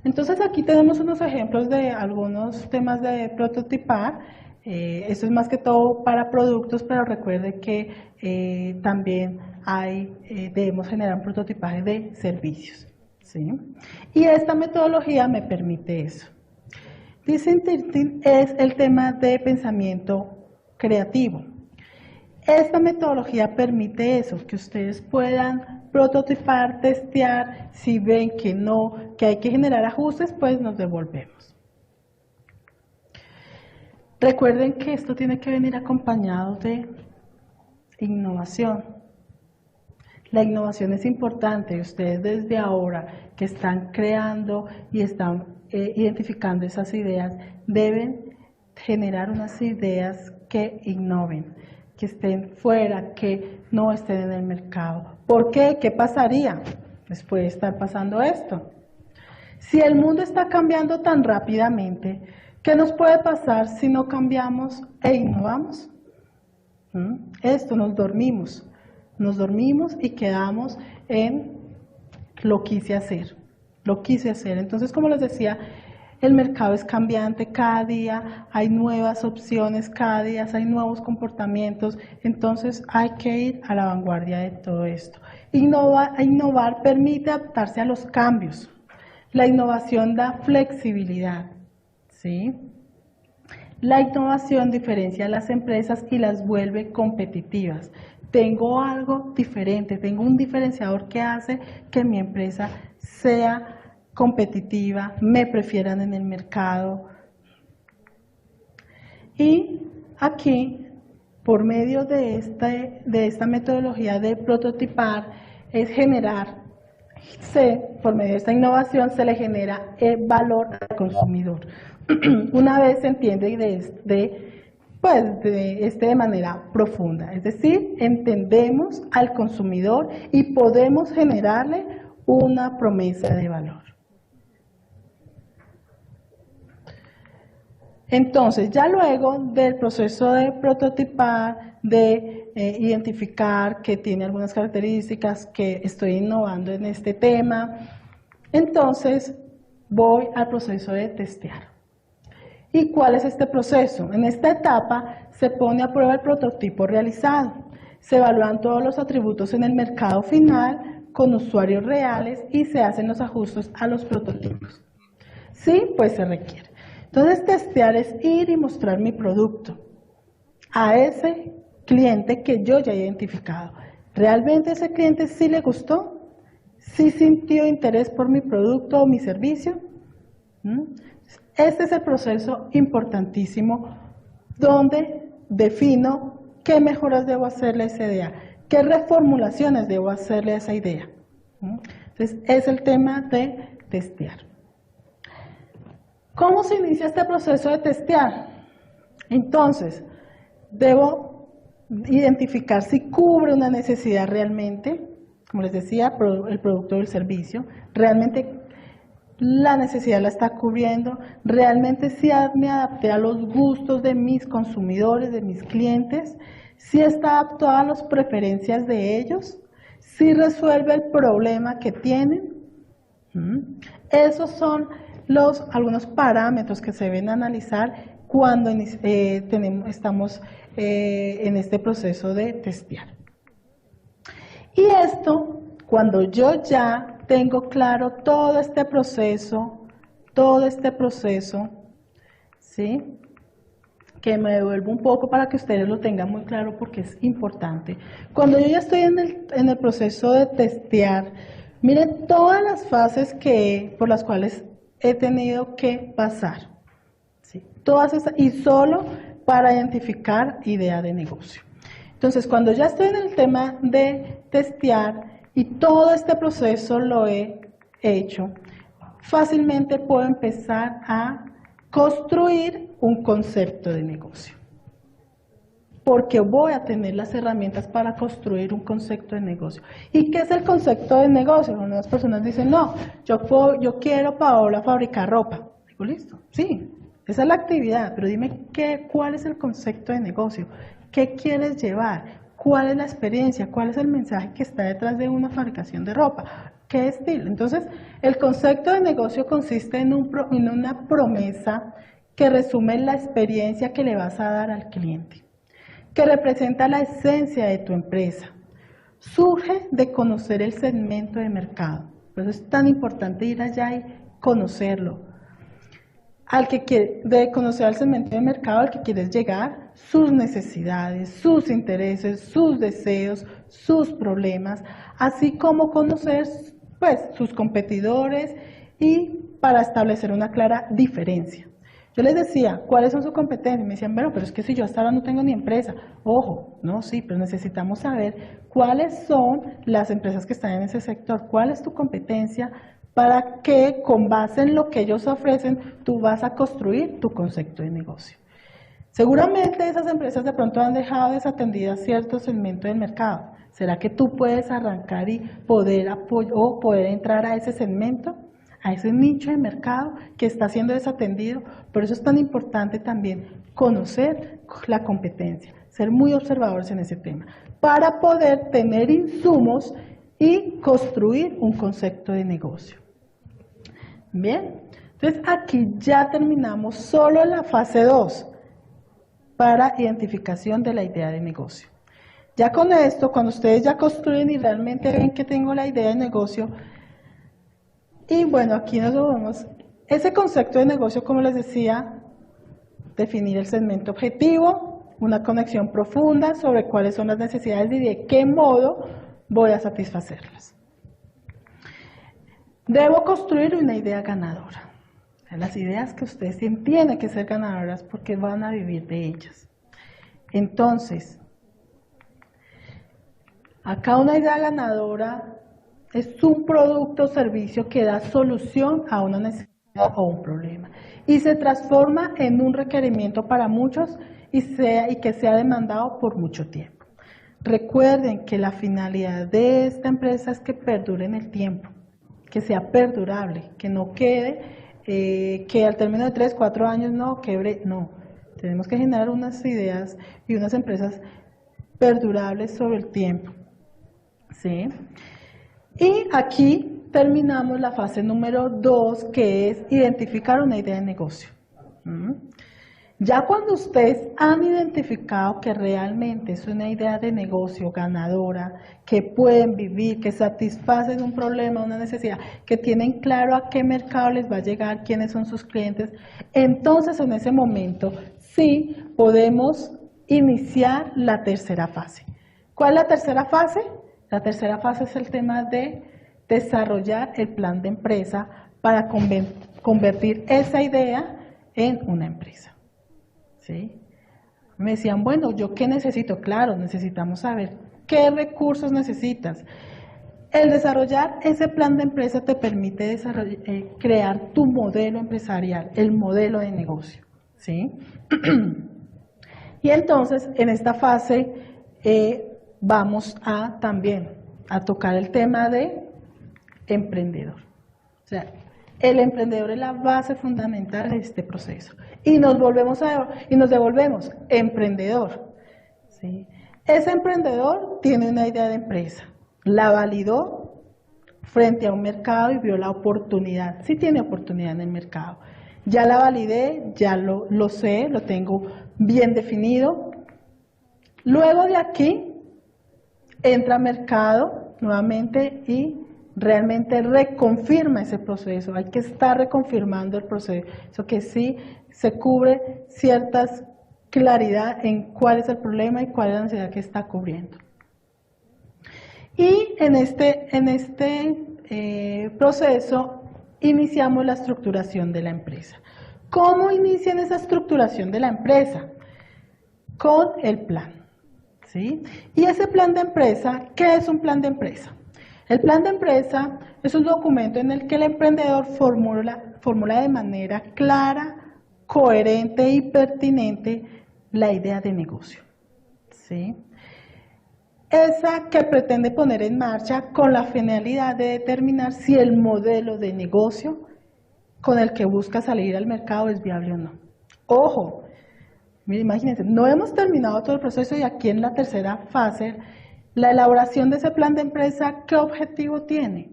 Entonces aquí tenemos unos ejemplos de algunos temas de prototipar. Esto es más que todo para productos, pero recuerde que también debemos generar un prototipaje de servicios, ¿sí? Y esta metodología me permite eso. Design Thinking es el tema de pensamiento creativo. Esta metodología permite eso, que ustedes puedan prototipar, testear, si ven que no, que hay que generar ajustes, pues nos devolvemos. Recuerden que esto tiene que venir acompañado de innovación. La innovación es importante, ustedes desde ahora que están creando y están identificando esas ideas, deben generar unas ideas que innoven, que estén fuera, que no estén en el mercado. ¿Por qué? ¿Qué pasaría? Les puede estar pasando esto. Si el mundo está cambiando tan rápidamente, ¿qué nos puede pasar si no cambiamos e innovamos? Esto, nos dormimos y quedamos en lo quise hacer. Entonces, como les decía, el mercado es cambiante, cada día hay nuevas opciones, cada día hay nuevos comportamientos, entonces hay que ir a la vanguardia de todo esto. Innovar permite adaptarse a los cambios. La innovación da flexibilidad, ¿sí? La innovación diferencia a las empresas y las vuelve competitivas. Tengo algo diferente, tengo un diferenciador que hace que mi empresa sea competitiva, me prefieran en el mercado. Y aquí, por medio de esta metodología de prototipar, es generar, por medio de esta innovación, se le genera valor al consumidor. Una vez se entiende de manera profunda, es decir, entendemos al consumidor y podemos generarle una promesa de valor. Entonces, ya luego del proceso de prototipar, de identificar que tiene algunas características, que estoy innovando en este tema, entonces voy al proceso de testear. ¿Y cuál es este proceso? En esta etapa se pone a prueba el prototipo realizado, se evalúan todos los atributos en el mercado final con usuarios reales y se hacen los ajustes a los prototipos. Sí, pues se requiere. Entonces, testear es ir y mostrar mi producto a ese cliente que yo ya he identificado. ¿Realmente ese cliente sí le gustó? ¿Sí sintió interés por mi producto o mi servicio? Este es el proceso importantísimo donde defino qué mejoras debo hacerle a esa idea, qué reformulaciones debo hacerle a esa idea. Entonces, es el tema de testear. ¿Cómo se inicia este proceso de testear? Entonces, debo identificar si cubre una necesidad realmente, como les decía, el producto o el servicio, realmente la necesidad la está cubriendo, realmente si me adapté a los gustos de mis consumidores, de mis clientes, si está adaptado a las preferencias de ellos, si resuelve el problema que tienen. Esos son algunos parámetros que se deben analizar cuando estamos en este proceso de testear. Y esto, cuando yo ya tengo claro todo este proceso, ¿sí? Que me devuelvo un poco para que ustedes lo tengan muy claro porque es importante. Cuando yo ya estoy en el proceso de testear, miren todas las fases por las cuales he tenido que pasar, ¿sí? Todas esas, y solo para identificar idea de negocio. Entonces, cuando ya estoy en el tema de testear y todo este proceso lo he hecho, fácilmente puedo empezar a construir un concepto de negocio. Porque voy a tener las herramientas para construir un concepto de negocio. ¿Y qué es el concepto de negocio? Algunas personas dicen, no, yo quiero, Paola, fabricar ropa. Digo, listo, sí, esa es la actividad, pero dime cuál es el concepto de negocio, qué quieres llevar, cuál es la experiencia, cuál es el mensaje que está detrás de una fabricación de ropa, qué estilo. Entonces, el concepto de negocio consiste en una promesa que resume la experiencia que le vas a dar al cliente, que representa la esencia de tu empresa. Surge de conocer el segmento de mercado. Por eso es tan importante ir allá y conocerlo. De conocer al segmento de mercado al que quieres llegar, sus necesidades, sus intereses, sus deseos, sus problemas, así como conocer sus competidores y para establecer una clara diferencia. Yo les decía, ¿cuáles son sus competencias? Me decían, bueno, pero es que si yo hasta ahora no tengo ni empresa. Ojo, no, sí, pero necesitamos saber cuáles son las empresas que están en ese sector, cuál es tu competencia, para que con base en lo que ellos ofrecen, tú vas a construir tu concepto de negocio. Seguramente esas empresas de pronto han dejado desatendidas cierto segmento del mercado. ¿Será que tú puedes arrancar y poder entrar a ese segmento? A ese nicho de mercado que está siendo desatendido. Por eso es tan importante también conocer la competencia, ser muy observadores en ese tema, para poder tener insumos y construir un concepto de negocio. Bien, entonces aquí ya terminamos solo la fase 2 para identificación de la idea de negocio. Ya con esto, cuando ustedes ya construyen y realmente ven que tengo la idea de negocio, Y bueno, aquí nos vemos. Ese concepto de negocio, como les decía, definir el segmento objetivo, una conexión profunda sobre cuáles son las necesidades y de qué modo voy a satisfacerlas. Debo construir una idea ganadora. Las ideas que ustedes tienen que ser ganadoras porque van a vivir de ellas. Entonces, acá una idea ganadora es un producto o servicio que da solución a una necesidad o un problema y se transforma en un requerimiento para muchos y que sea demandado por mucho tiempo. Recuerden que la finalidad de esta empresa es que perdure en el tiempo, que sea perdurable, que no quede, que al término de 3, 4 años no quebre, no. Tenemos que generar unas ideas y unas empresas perdurables sobre el tiempo. ¿Sí? Y aquí terminamos la fase número 2, que es identificar una idea de negocio. Ya cuando ustedes han identificado que realmente es una idea de negocio ganadora, que pueden vivir, que satisfacen un problema, una necesidad, que tienen claro a qué mercado les va a llegar, quiénes son sus clientes, entonces en ese momento sí podemos iniciar la tercera fase. ¿Cuál es la tercera fase? La tercera fase es el tema de desarrollar el plan de empresa para convertir esa idea en una empresa. ¿Sí? Me decían, bueno, ¿yo qué necesito? Claro, necesitamos saber qué recursos necesitas. El desarrollar ese plan de empresa te permite crear tu modelo empresarial, el modelo de negocio. ¿Sí? Y entonces, en esta fase, vamos a también a tocar el tema de emprendedor. O sea, el emprendedor es la base fundamental de este proceso. Y nos devolvemos emprendedor. ¿Sí? Ese emprendedor tiene una idea de empresa, la validó frente a un mercado y vio la oportunidad. Sí tiene oportunidad en el mercado. Ya la validé, ya lo sé, lo tengo bien definido. Luego de aquí, entra a mercado nuevamente y realmente reconfirma ese proceso. Hay que estar reconfirmando el proceso, eso que sí se cubre ciertas claridad en cuál es el problema y cuál es la necesidad que está cubriendo. Y en este proceso iniciamos la estructuración de la empresa. ¿Cómo inician esa estructuración de la empresa? Con el plan. ¿Sí? Y ese plan de empresa, ¿qué es un plan de empresa? El plan de empresa es un documento en el que el emprendedor formula de manera clara, coherente y pertinente la idea de negocio. ¿Sí? Esa que pretende poner en marcha con la finalidad de determinar si el modelo de negocio con el que busca salir al mercado es viable o no. Ojo, mire, imagínense, no hemos terminado todo el proceso y aquí en la tercera fase, la elaboración de ese plan de empresa, ¿qué objetivo tiene?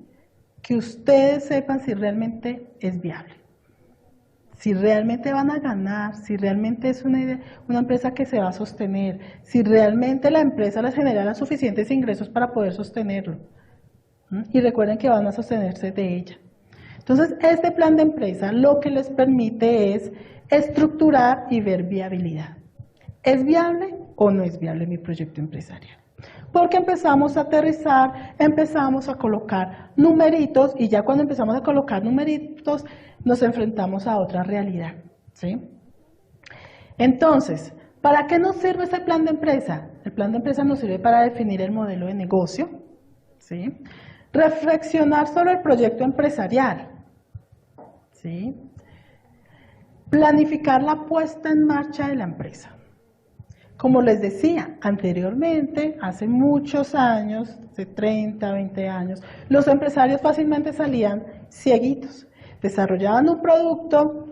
Que ustedes sepan si realmente es viable, si realmente van a ganar, si realmente es una empresa que se va a sostener, si realmente la empresa les genera los suficientes ingresos para poder sostenerlo. Y recuerden que van a sostenerse de ella. Entonces, este plan de empresa lo que les permite es estructurar y ver viabilidad. ¿Es viable o no es viable mi proyecto empresarial? Porque empezamos a aterrizar, empezamos a colocar numeritos y ya cuando empezamos a colocar numeritos nos enfrentamos a otra realidad. ¿Sí? Entonces, ¿para qué nos sirve ese plan de empresa? El plan de empresa nos sirve para definir el modelo de negocio, ¿sí? Reflexionar sobre el proyecto empresarial, ¿sí? Planificar la puesta en marcha de la empresa. Como les decía anteriormente, hace muchos años, hace 30, 20 años, los empresarios fácilmente salían cieguitos, desarrollaban un producto,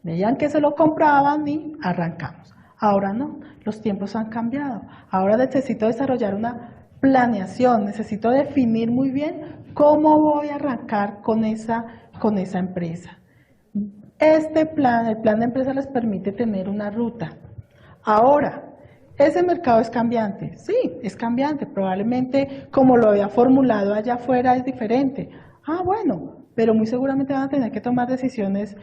veían que se lo compraban y arrancamos. Ahora no, los tiempos han cambiado. Ahora necesito desarrollar una planeación, necesito definir muy bien cómo voy a arrancar con esa empresa. Este plan, el plan de empresa les permite tener una ruta. Ahora, ¿ese mercado es cambiante? Sí, es cambiante. Probablemente como lo había formulado allá afuera es diferente. Ah, bueno, pero muy seguramente van a tener que tomar decisiones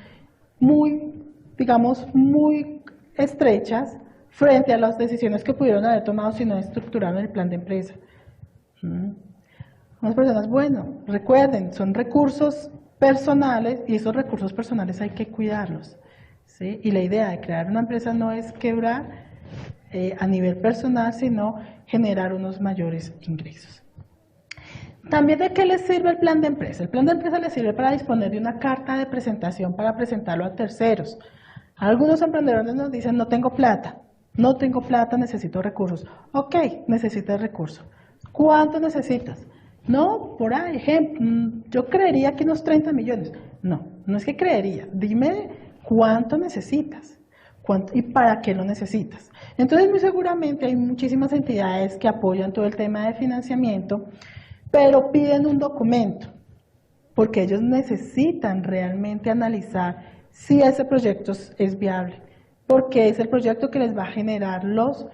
muy, digamos, muy estrechas frente a las decisiones que pudieron haber tomado si no estructuraron el plan de empresa. Unas personas, bueno, recuerden, son recursos personales y esos recursos personales hay que cuidarlos, ¿sí? Y la idea de crear una empresa no es quebrar a nivel personal, sino generar unos mayores ingresos. También, ¿de qué les sirve el plan de empresa? El plan de empresa les sirve para disponer de una carta de presentación para presentarlo a terceros. Algunos emprendedores nos dicen, no tengo plata, necesito recursos. Ok, necesitas recursos. ¿Cuánto necesitas? No, por ejemplo, yo creería que unos 30 millones. No, no es que creería, dime cuánto necesitas. ¿Y para qué lo necesitas? Entonces, muy seguramente hay muchísimas entidades que apoyan todo el tema de financiamiento, pero piden un documento, porque ellos necesitan realmente analizar si ese proyecto es viable, porque es el proyecto que les va a generar los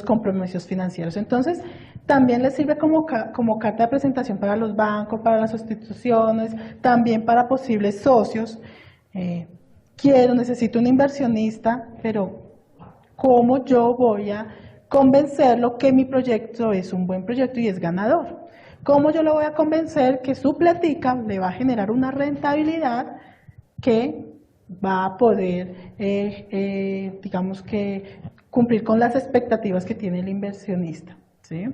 compromisos financieros. Entonces, también les sirve como carta de presentación para los bancos, para las instituciones, también para posibles socios. Necesito un inversionista, pero ¿cómo yo voy a convencerlo que mi proyecto es un buen proyecto y es ganador? ¿Cómo yo lo voy a convencer que su plática le va a generar una rentabilidad que va a poder, digamos que, cumplir con las expectativas que tiene el inversionista, ¿sí?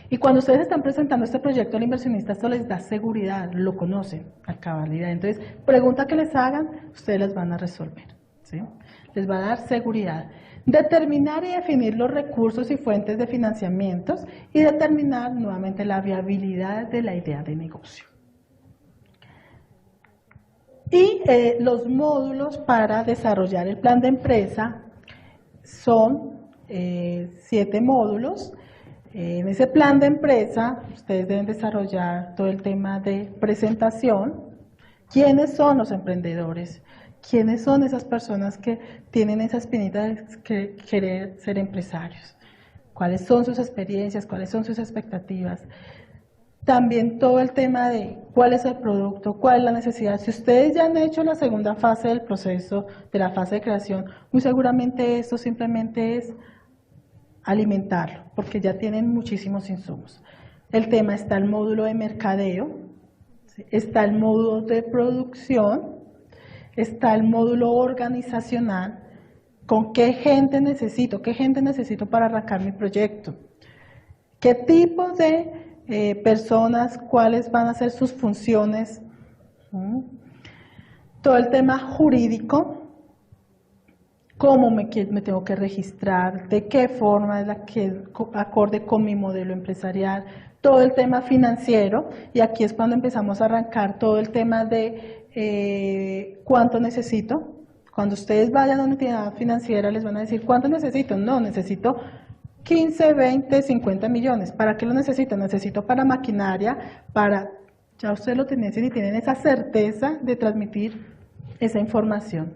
Y cuando ustedes están presentando este proyecto al inversionista, esto les da seguridad, lo conocen a cabalidad. Entonces, pregunta que les hagan, ustedes las van a resolver, ¿sí? Les va a dar seguridad. Determinar y definir los recursos y fuentes de financiamientos y determinar nuevamente la viabilidad de la idea de negocio. Y los módulos para desarrollar el plan de empresa son 7 módulos. En ese plan de empresa, ustedes deben desarrollar todo el tema de presentación. ¿Quiénes son los emprendedores? ¿Quiénes son esas personas que tienen esa espinita de querer ser empresarios? ¿Cuáles son sus experiencias? ¿Cuáles son sus expectativas? También todo el tema de cuál es el producto, cuál es la necesidad. Si ustedes ya han hecho la segunda fase del proceso, de la fase de creación, muy seguramente esto simplemente es alimentarlo, porque ya tienen muchísimos insumos. El tema está el módulo de mercadeo, está el módulo de producción, está el módulo organizacional, con qué gente necesito para arrancar mi proyecto, qué tipo de personas, cuáles van a ser sus funciones, todo el tema jurídico, cómo me tengo que registrar, de qué forma es la que acorde con mi modelo empresarial, todo el tema financiero, y aquí es cuando empezamos a arrancar todo el tema de cuánto necesito. Cuando ustedes vayan a una entidad financiera les van a decir ¿cuánto necesito? No, necesito 15, 20, 50 millones. ¿Para qué lo necesito? Necesito para maquinaria, ya ustedes lo tienen y tienen esa certeza de transmitir esa información.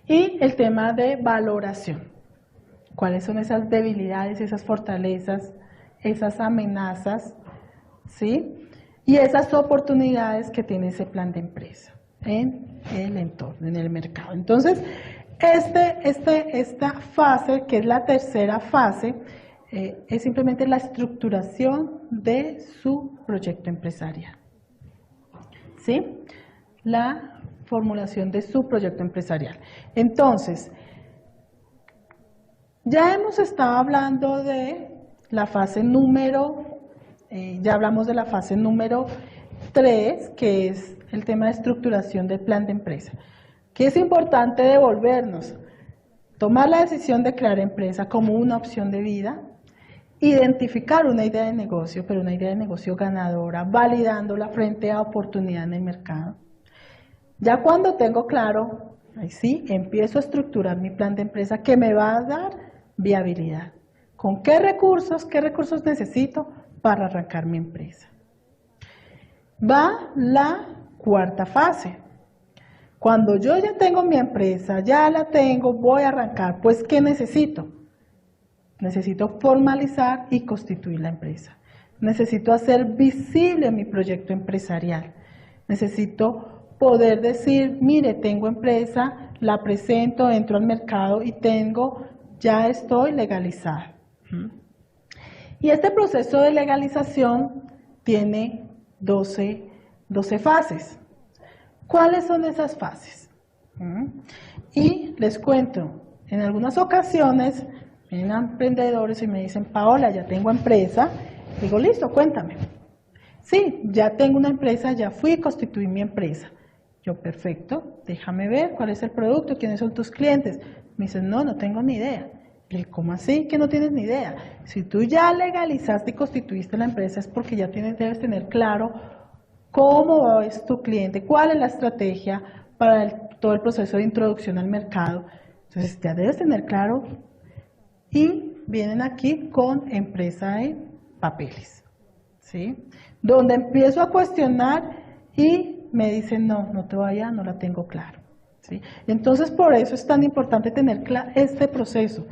Y el tema de valoración. ¿Cuáles son esas debilidades, esas fortalezas, esas amenazas, ¿sí? Y esas oportunidades que tiene ese plan de empresa en el entorno, en el mercado. Entonces, esta fase, que es la tercera fase, es simplemente la estructuración de su proyecto empresarial, ¿sí? La formulación de su proyecto empresarial. Entonces, ya hemos estado hablando de la fase ya hablamos de la fase número 3, que es el tema de estructuración del plan de empresa. ¿Qué es importante devolvernos? Tomar la decisión de crear empresa como una opción de vida, identificar una idea de negocio, pero una idea de negocio ganadora, validándola frente a oportunidad en el mercado. Ya cuando tengo claro, ahí sí, empiezo a estructurar mi plan de empresa que me va a dar viabilidad. ¿Con qué recursos necesito para arrancar mi empresa? Va la cuarta fase. Cuando yo ya tengo mi empresa, ya la tengo, voy a arrancar, pues ¿qué necesito? Necesito formalizar y constituir la empresa. necesito hacer visible mi proyecto empresarial, necesito poder decir, mire, tengo empresa, la presento, entro al mercado y ya estoy legalizada. Y este proceso de legalización tiene 12 fases. ¿Cuáles son esas fases? Y les cuento, en algunas ocasiones vienen emprendedores y me dicen, Paola, ya tengo empresa. Digo, listo, cuéntame. Sí, ya tengo una empresa, ya fui y constituí mi empresa. Yo, perfecto, déjame ver cuál es el producto, quiénes son tus clientes. Me dicen, no tengo ni idea. Y le, ¿cómo así que no tienes ni idea? Si tú ya legalizaste y constituiste la empresa es porque ya debes tener claro cómo es tu cliente, cuál es la estrategia para todo el proceso de introducción al mercado. Entonces ya debes tener claro. Y vienen aquí con empresa de papeles, ¿sí? Donde empiezo a cuestionar y me dicen, no te vayas, no la tengo claro, ¿sí? Entonces por eso es tan importante tener este proceso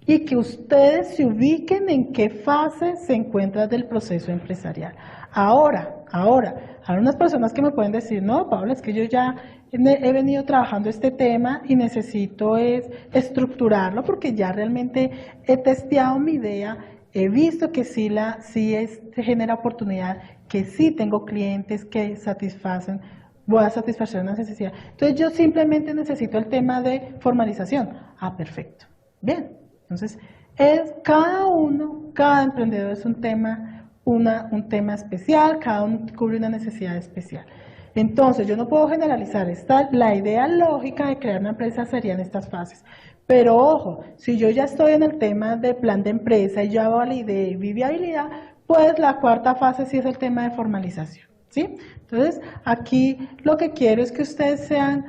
y que ustedes se ubiquen en qué fase se encuentra del proceso empresarial. Ahora, hay unas personas que me pueden decir, no, Paula, es que yo ya he venido trabajando este tema y necesito estructurarlo porque ya realmente he testeado mi idea, he visto que genera oportunidad, que sí tengo clientes que voy a satisfacer una necesidad. Entonces yo simplemente necesito el tema de formalización. Ah, perfecto. Bien, entonces cada emprendedor es un tema especial, cada uno cubre una necesidad especial. Entonces, yo no puedo generalizar. La idea lógica de crear una empresa sería en estas fases. Pero ojo, si yo ya estoy en el tema de plan de empresa y ya validé y vi viabilidad, pues la cuarta fase sí es el tema de formalización, ¿sí? Entonces, aquí lo que quiero es que ustedes sean,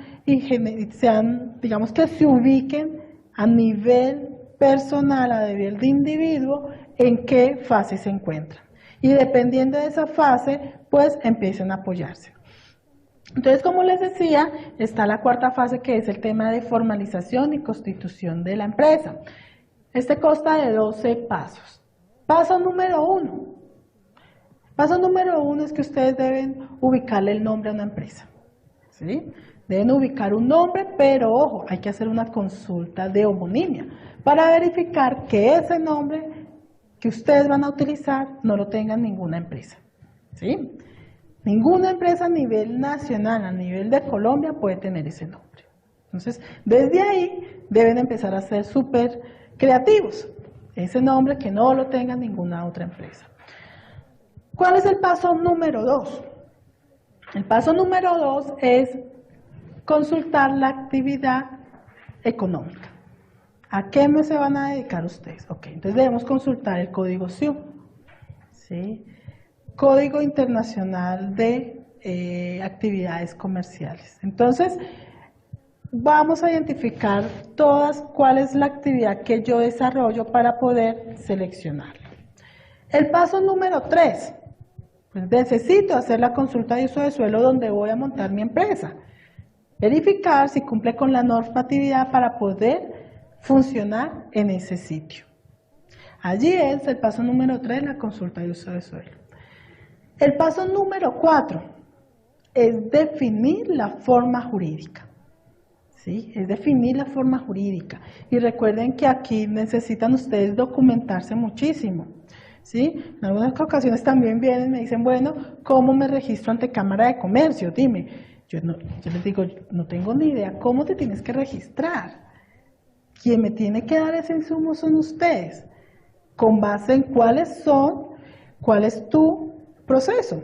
digamos que se ubiquen a nivel personal, a nivel de individuo, en qué fase se encuentran. Y dependiendo de esa fase, pues empiecen a apoyarse. Entonces, como les decía, está la cuarta fase que es el tema de formalización y constitución de la empresa. Este consta de 12 pasos. Paso número 1. Paso número 1 es que ustedes deben ubicarle el nombre a una empresa, ¿sí? Deben ubicar un nombre, pero ojo, hay que hacer una consulta de homonimia para verificar que ese nombre que ustedes van a utilizar no lo tenga ninguna empresa, ¿sí? Ninguna empresa a nivel nacional, a nivel de Colombia, puede tener ese nombre. Entonces, desde ahí deben empezar a ser súper creativos. Ese nombre que no lo tenga ninguna otra empresa. ¿Cuál es el paso número 2? El paso número 2 es consultar la actividad económica. ¿A qué se van a dedicar ustedes? Ok, entonces debemos consultar el código SIU, ¿sí? Código Internacional de Actividades Comerciales. Entonces, vamos a identificar cuál es la actividad que yo desarrollo para poder seleccionarla. El paso número 3, pues necesito hacer la consulta de uso de suelo donde voy a montar mi empresa. Verificar si cumple con la normatividad para poder funcionar en ese sitio. Allí es el paso número 3, la consulta de uso de suelo. El paso número 4 es definir la forma jurídica. ¿Sí? Es definir la forma jurídica. Y recuerden que aquí necesitan ustedes documentarse muchísimo. ¿Sí? En algunas ocasiones también vienen y me dicen, bueno, ¿cómo me registro ante Cámara de Comercio? Dime. Yo les digo, no tengo ni idea cómo te tienes que registrar. Quien me tiene que dar ese insumo son ustedes. ¿Con base en cuál es tu proceso?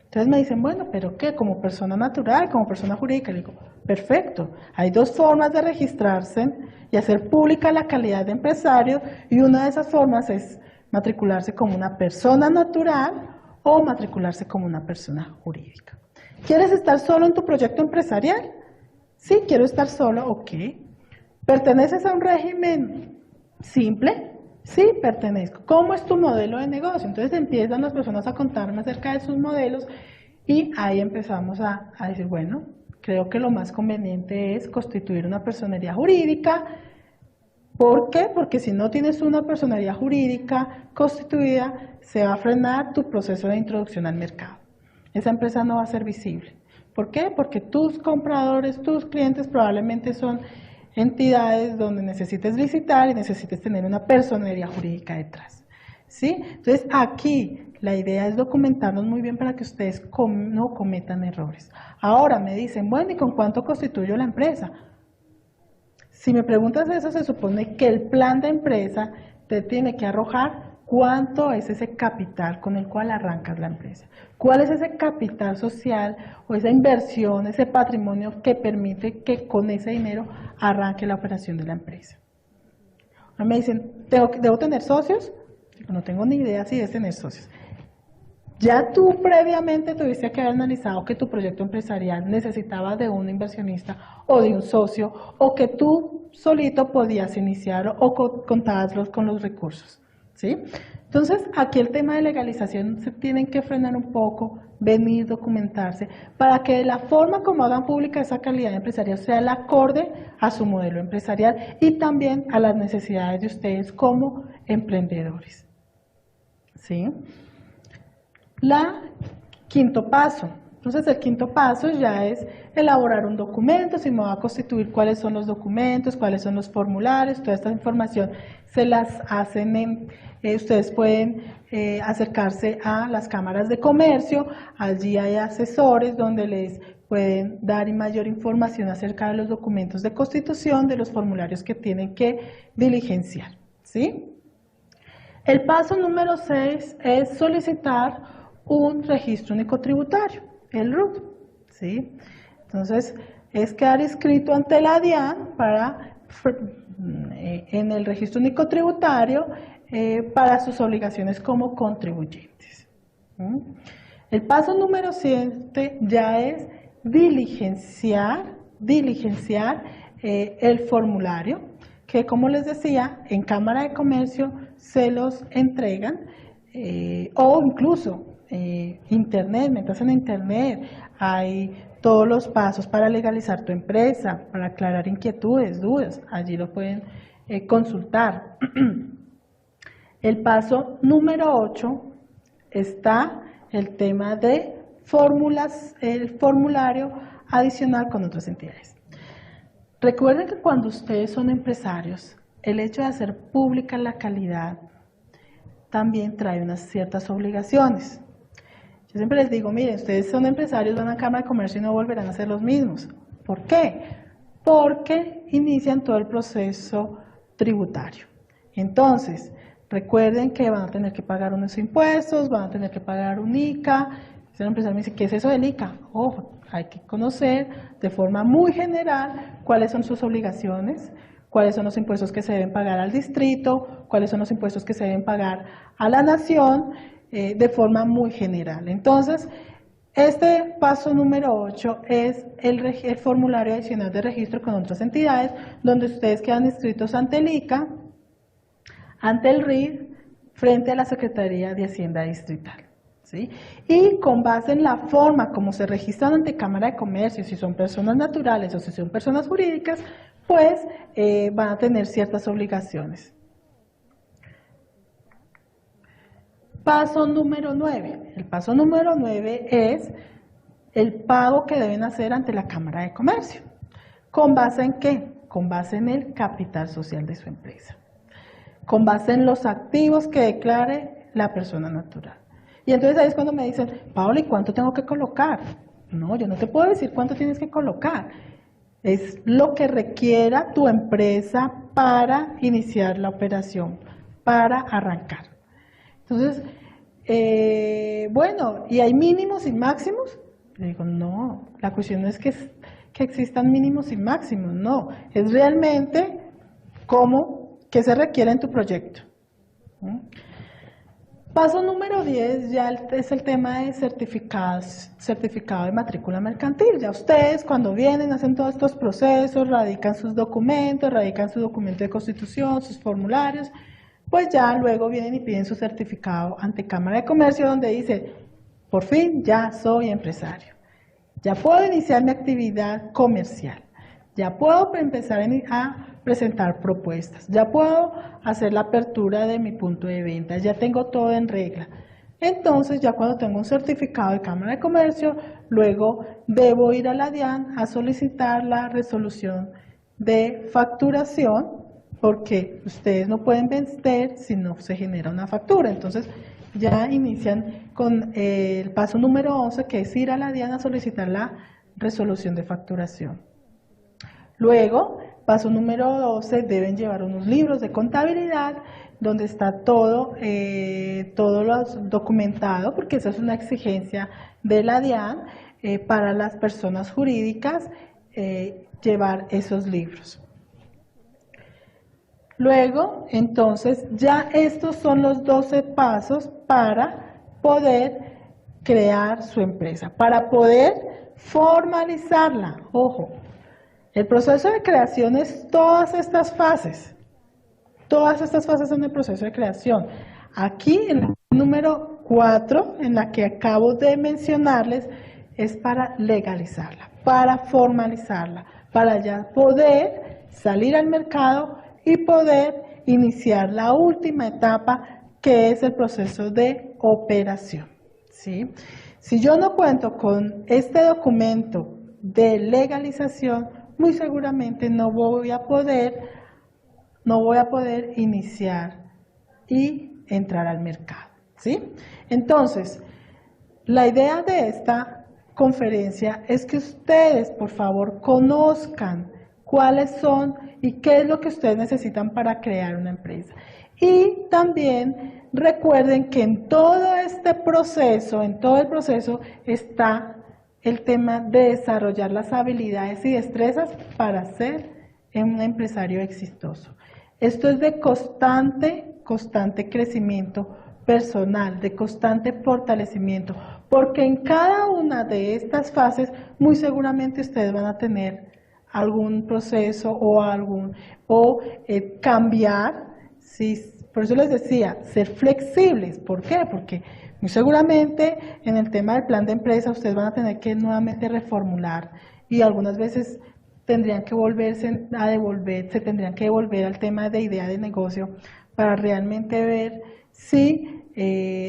Entonces me dicen, bueno, ¿pero qué? ¿Como persona natural, como persona jurídica? Le digo, perfecto. Hay 2 formas de registrarse y hacer pública la calidad de empresario, y una de esas formas es matricularse como una persona natural o matricularse como una persona jurídica. ¿Quieres estar solo en tu proyecto empresarial? Sí, quiero estar solo, ok. ¿Perteneces a un régimen simple? Sí, pertenezco. ¿Cómo es tu modelo de negocio? Entonces empiezan las personas a contarme acerca de sus modelos y ahí empezamos a decir, bueno, creo que lo más conveniente es constituir una personería jurídica ¿Por qué? Porque si no tienes una personalidad jurídica constituida, se va a frenar tu proceso de introducción al mercado. Esa empresa no va a ser visible. ¿Por qué? Porque tus compradores, tus clientes probablemente son entidades donde necesites licitar y necesites tener una personalidad jurídica detrás. ¿Sí? Entonces aquí la idea es documentarnos muy bien para que ustedes no cometan errores. Ahora me dicen, bueno, ¿y con cuánto constituyo la empresa? Si me preguntas eso, se supone que el plan de empresa te tiene que arrojar cuánto es ese capital con el cual arrancas la empresa. ¿Cuál es ese capital social o esa inversión, ese patrimonio que permite que con ese dinero arranque la operación de la empresa? Ahora me dicen, ¿debo tener socios? No tengo ni idea si debes tener socios. Ya tú previamente tuviste que haber analizado que tu proyecto empresarial necesitaba de un inversionista o de un socio, o que tú solito podías iniciar o contabas con los recursos, ¿sí? Entonces, aquí el tema de legalización se tienen que frenar un poco, venir, documentarse, para que de la forma como hagan pública esa calidad empresarial sea el acorde a su modelo empresarial y también a las necesidades de ustedes como emprendedores, ¿sí? Quinto paso. Entonces el quinto paso ya es elaborar un documento, si me va a constituir cuáles son los documentos, cuáles son los formularios, toda esta información se las hacen ustedes pueden acercarse a las cámaras de comercio, allí hay asesores donde les pueden dar mayor información acerca de los documentos de constitución, de los formularios que tienen que diligenciar, ¿sí? El paso número 6 es solicitar un registro único tributario, el RUT, ¿sí? Entonces, es quedar inscrito ante la DIAN en el registro único tributario para sus obligaciones como contribuyentes. El paso número 7 ya es diligenciar el formulario, que como les decía, en Cámara de Comercio se los entregan, o incluso internet, metas en internet, hay todos los pasos para legalizar tu empresa, para aclarar inquietudes, dudas, allí lo pueden consultar. El paso número 8 está el tema de fórmulas, el formulario adicional con otras entidades. Recuerden que cuando ustedes son empresarios, el hecho de hacer pública la calidad también trae unas ciertas obligaciones. Yo siempre les digo, miren, ustedes son empresarios, van a Cámara de Comercio y no volverán a ser los mismos. ¿Por qué? Porque inician todo el proceso tributario. Entonces, recuerden que van a tener que pagar unos impuestos, van a tener que pagar un ICA. Si un empresario me dice, ¿qué es eso del ICA? Ojo, hay que conocer de forma muy general cuáles son sus obligaciones, cuáles son los impuestos que se deben pagar al distrito, cuáles son los impuestos que se deben pagar a la nación, de forma muy general. Entonces, este paso número 8 es el formulario adicional de registro con otras entidades, donde ustedes quedan inscritos ante el ICA, ante el RID, frente a la Secretaría de Hacienda Distrital, ¿sí? Y con base en la forma como se registran ante Cámara de Comercio, si son personas naturales o si son personas jurídicas, pues van a tener ciertas obligaciones. Paso número 9. El paso número 9 es el pago que deben hacer ante la Cámara de Comercio. ¿Con base en qué? Con base en el capital social de su empresa. Con base en los activos que declare la persona natural. Y entonces ahí es cuando me dicen, Paola, ¿y cuánto tengo que colocar? No, yo no te puedo decir cuánto tienes que colocar. Es lo que requiera tu empresa para iniciar la operación, para arrancar. Entonces, bueno, ¿y hay mínimos y máximos? Le digo, no, la cuestión no es que existan mínimos y máximos, no, es realmente qué se requiere en tu proyecto. Paso número 10 ya es el tema de certificado de matrícula mercantil. Ya ustedes cuando vienen, hacen todos estos procesos, radican sus documentos, radican su documento de constitución, sus formularios, pues ya luego vienen y piden su certificado ante Cámara de Comercio donde dice, por fin ya soy empresario, ya puedo iniciar mi actividad comercial, Ya puedo empezar a presentar propuestas, ya puedo hacer la apertura de mi punto de venta, ya tengo todo en regla. Entonces, ya cuando tengo un certificado de Cámara de Comercio, luego debo ir a la DIAN a solicitar la resolución de facturación, porque ustedes no pueden vender si no se genera una factura. Entonces, ya inician con el paso número 11, que es ir a la DIAN a solicitar la resolución de facturación. Luego, paso número 12, deben llevar unos libros de contabilidad donde está todo documentado, porque esa es una exigencia de la DIAN para las personas jurídicas, llevar esos libros. Luego, entonces, ya estos son los 12 pasos para poder crear su empresa, para poder formalizarla. Ojo, el proceso de creación es todas estas fases. Todas estas fases son el proceso de creación. Aquí, en el número 4, en la que acabo de mencionarles, es para legalizarla, para formalizarla, para ya poder salir al mercado y poder iniciar la última etapa, que es el proceso de operación, ¿sí? Si yo no cuento con este documento de legalización, muy seguramente no voy a poder iniciar y entrar al mercado, ¿sí? Entonces, la idea de esta conferencia es que ustedes, por favor, conozcan cuáles son y qué es lo que ustedes necesitan para crear una empresa. Y también recuerden que en todo este proceso, en todo el proceso, está el tema de desarrollar las habilidades y destrezas para ser un empresario exitoso. Esto es de constante crecimiento personal, de constante fortalecimiento, porque en cada una de estas fases muy seguramente ustedes van a tener algún proceso o cambiar, ¿sí? Por eso les decía, ser flexibles. ¿Por qué? Porque muy seguramente en el tema del plan de empresa ustedes van a tener que nuevamente reformular y algunas veces tendrían que se tendrían que devolver al tema de idea de negocio para realmente ver si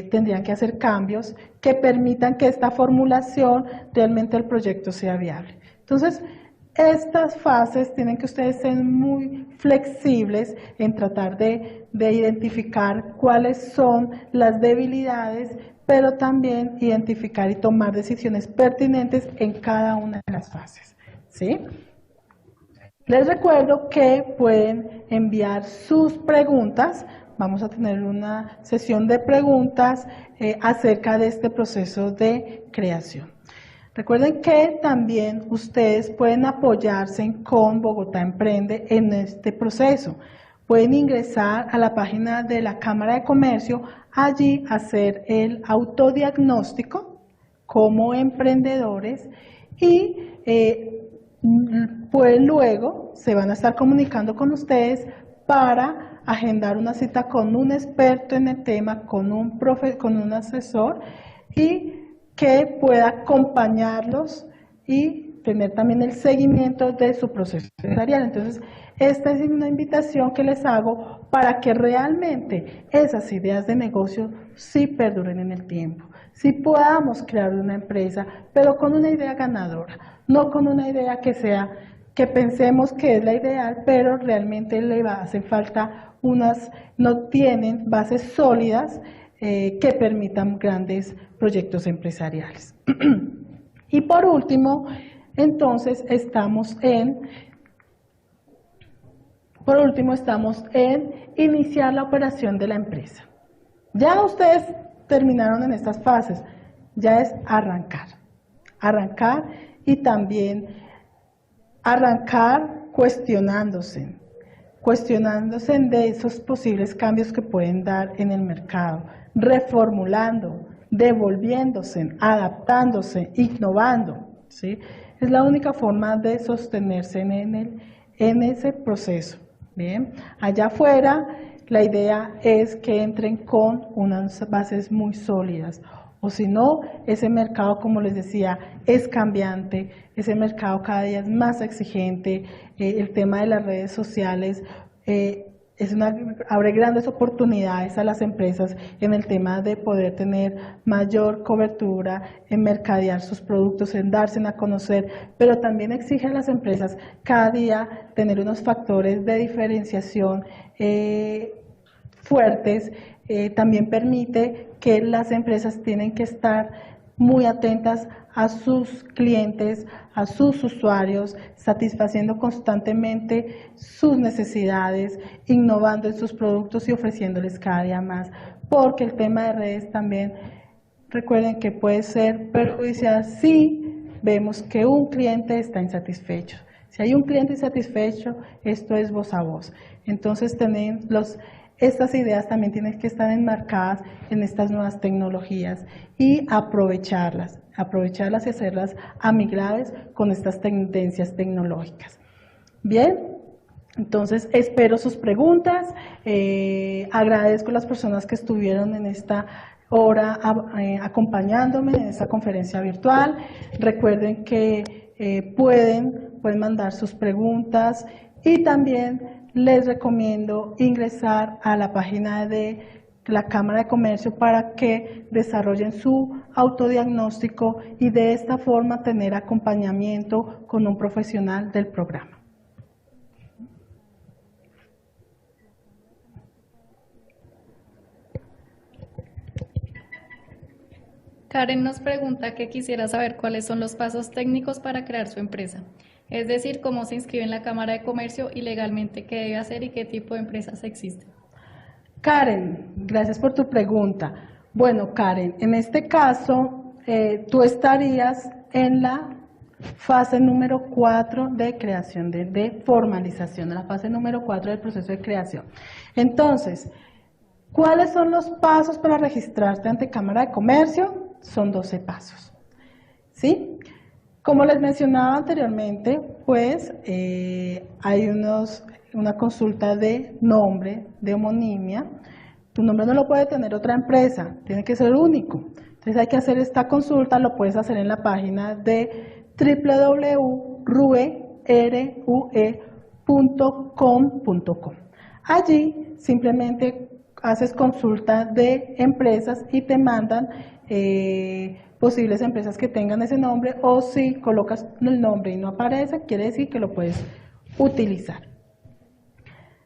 tendrían que hacer cambios que permitan que esta formulación realmente el proyecto sea viable. Entonces, estas fases tienen que ustedes ser muy flexibles en tratar de identificar cuáles son las debilidades, pero también identificar y tomar decisiones pertinentes en cada una de las fases, ¿sí? Les recuerdo que pueden enviar sus preguntas. Vamos a tener una sesión de preguntas acerca de este proceso de creación. Recuerden que también ustedes pueden apoyarse con Bogotá Emprende en este proceso. Pueden ingresar a la página de la Cámara de Comercio, allí hacer el autodiagnóstico como emprendedores y pues luego se van a estar comunicando con ustedes para agendar una cita con un experto en el tema, con un asesor y que pueda acompañarlos y tener también el seguimiento de su proceso empresarial. Entonces, esta es una invitación que les hago para que realmente esas ideas de negocio sí perduren en el tiempo, sí podamos crear una empresa, pero con una idea ganadora, no con una idea que pensemos que es la ideal, pero realmente le hace falta no tienen bases sólidas que permitan grandes proyectos empresariales. Y por último, entonces estamos en iniciar la operación de la empresa. Ya ustedes terminaron en estas fases, ya es arrancar y también arrancar cuestionándose de esos posibles cambios que pueden dar en el mercado, reformulando, devolviéndose, adaptándose, innovando, ¿sí? Es la única forma de sostenerse en ese proceso. Bien, allá afuera la idea es que entren con unas bases muy sólidas. O si no, ese mercado, como les decía, es cambiante, ese mercado cada día es más exigente, el tema de las redes sociales abre grandes oportunidades a las empresas en el tema de poder tener mayor cobertura, en mercadear sus productos, en darse a conocer, pero también exige a las empresas cada día tener unos factores de diferenciación fuertes. También permite que las empresas tienen que estar muy atentas a sus clientes, a sus usuarios, satisfaciendo constantemente sus necesidades, innovando en sus productos y ofreciéndoles cada día más, porque el tema de redes también, recuerden que puede ser perjudicial si vemos que un cliente está insatisfecho. Si hay un cliente insatisfecho, esto es voz a voz. Entonces, estas ideas también tienen que estar enmarcadas en estas nuevas tecnologías y aprovecharlas y hacerlas amigables con estas tendencias tecnológicas. Bien, entonces espero sus preguntas, agradezco a las personas que estuvieron en esta hora acompañándome en esta conferencia virtual. Recuerden que pueden mandar sus preguntas y también les recomiendo ingresar a la página de la Cámara de Comercio para que desarrollen su autodiagnóstico y de esta forma tener acompañamiento con un profesional del programa. Karen nos pregunta que quisiera saber cuáles son los pasos técnicos para crear su empresa. Es decir, cómo se inscribe en la Cámara de Comercio y legalmente qué debe hacer y qué tipo de empresas existen. Karen, gracias por tu pregunta. Bueno, Karen, en este caso, tú estarías en la fase número 4 de creación, de formalización, la fase número 4 del proceso de creación. Entonces, ¿cuáles son los pasos para registrarte ante Cámara de Comercio? Son 12 pasos, ¿sí? Como les mencionaba anteriormente, pues hay una consulta de nombre, de homonimia. Tu nombre no lo puede tener otra empresa, tiene que ser único. Entonces hay que hacer esta consulta, lo puedes hacer en la página de www.rue.com.co. Allí simplemente haces consulta de empresas y te mandan posibles empresas que tengan ese nombre, o si colocas el nombre y no aparece, quiere decir que lo puedes utilizar.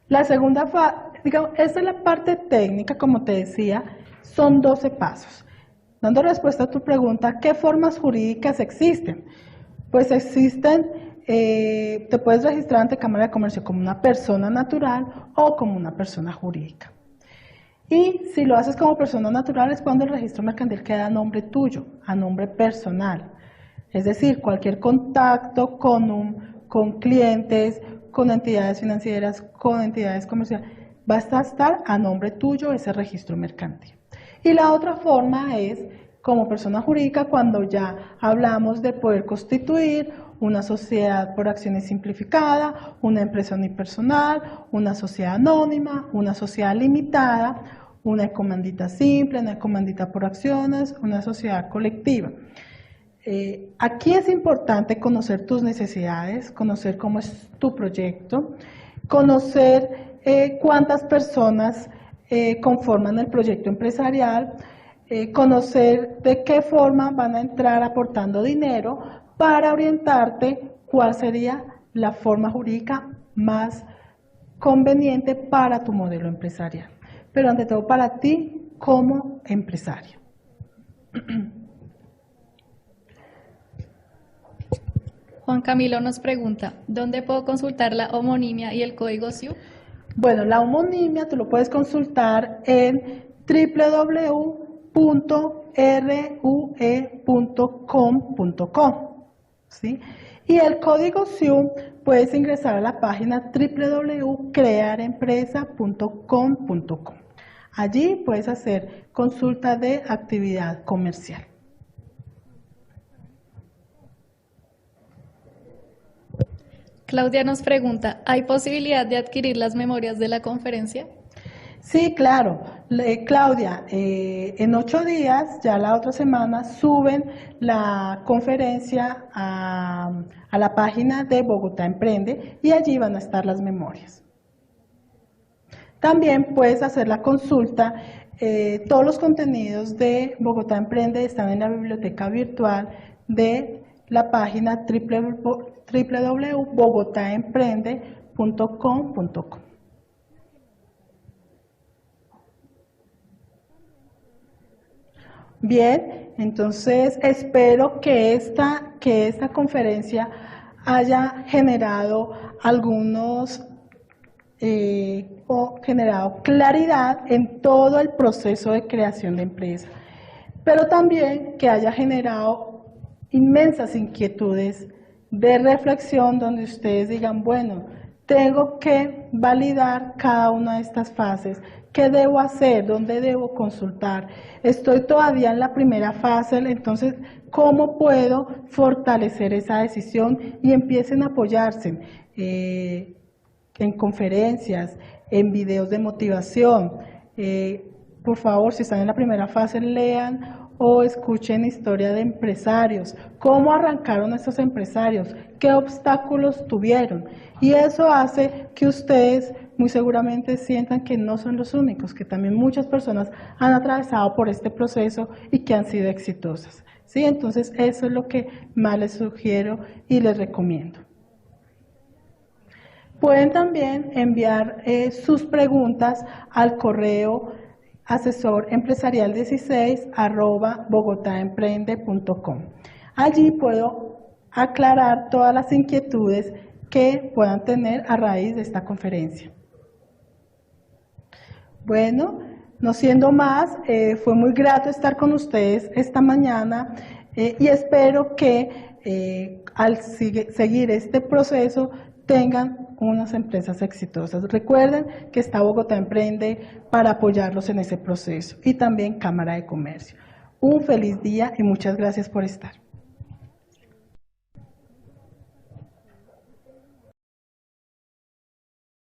La segunda fase, digamos, esta es la parte técnica, como te decía, son 12 pasos. Dando respuesta a tu pregunta, ¿qué formas jurídicas existen? Pues existen, te puedes registrar ante Cámara de Comercio como una persona natural o como una persona jurídica. Y si lo haces como persona natural es cuando el registro mercantil queda a nombre tuyo, a nombre personal. Es decir, cualquier contacto con clientes, con entidades financieras, con entidades comerciales, va a estar a nombre tuyo ese registro mercantil. Y la otra forma es como persona jurídica, cuando ya hablamos de poder constituir una sociedad por acciones simplificada, una empresa unipersonal, una sociedad anónima, una sociedad limitada, una comandita simple, una comandita por acciones, una sociedad colectiva. Aquí es importante conocer tus necesidades, conocer cómo es tu proyecto, conocer cuántas personas conforman el proyecto empresarial, conocer de qué forma van a entrar aportando dinero para orientarte cuál sería la forma jurídica más conveniente para tu modelo empresarial, pero ante todo para ti como empresario. Juan Camilo nos pregunta, ¿dónde puedo consultar la homonimia y el código SIU? Bueno, la homonimia tú lo puedes consultar en www.rue.com.co, ¿sí? Y el código SIU puedes ingresar a la página www.crearempresa.com.co. Allí puedes hacer consulta de actividad comercial. Claudia nos pregunta, ¿hay posibilidad de adquirir las memorias de la conferencia? Sí, claro. Claudia, en 8 días, ya la otra semana, suben la conferencia a la página de Bogotá Emprende y allí van a estar las memorias. También puedes hacer la consulta. Todos los contenidos de Bogotá Emprende están en la biblioteca virtual de la página www.bogotaemprende.com.co. Bien, entonces espero que esta conferencia haya generado o generado claridad en todo el proceso de creación de empresa, pero también que haya generado inmensas inquietudes de reflexión donde ustedes digan, bueno, tengo que validar cada una de estas fases. ¿Qué debo hacer? ¿Dónde debo consultar? Estoy todavía en la primera fase, entonces, ¿cómo puedo fortalecer esa decisión? Y empiecen a apoyarse en conferencias, en videos de motivación. Por favor, si están en la primera fase, lean o escuchen historia de empresarios, cómo arrancaron estos empresarios, qué obstáculos tuvieron. Y eso hace que ustedes muy seguramente sientan que no son los únicos, que también muchas personas han atravesado por este proceso y que han sido exitosas. ¿Sí? Entonces, eso es lo que más les sugiero y les recomiendo. Pueden también enviar sus preguntas al correo asesorempresarial16@bogotaemprende.com. Allí puedo aclarar todas las inquietudes que puedan tener a raíz de esta conferencia. Bueno, no siendo más, fue muy grato estar con ustedes esta mañana y espero que al seguir este proceso tengan unas empresas exitosas. Recuerden que está Bogotá Emprende para apoyarlos en ese proceso y también Cámara de Comercio. Un feliz día y muchas gracias por estar.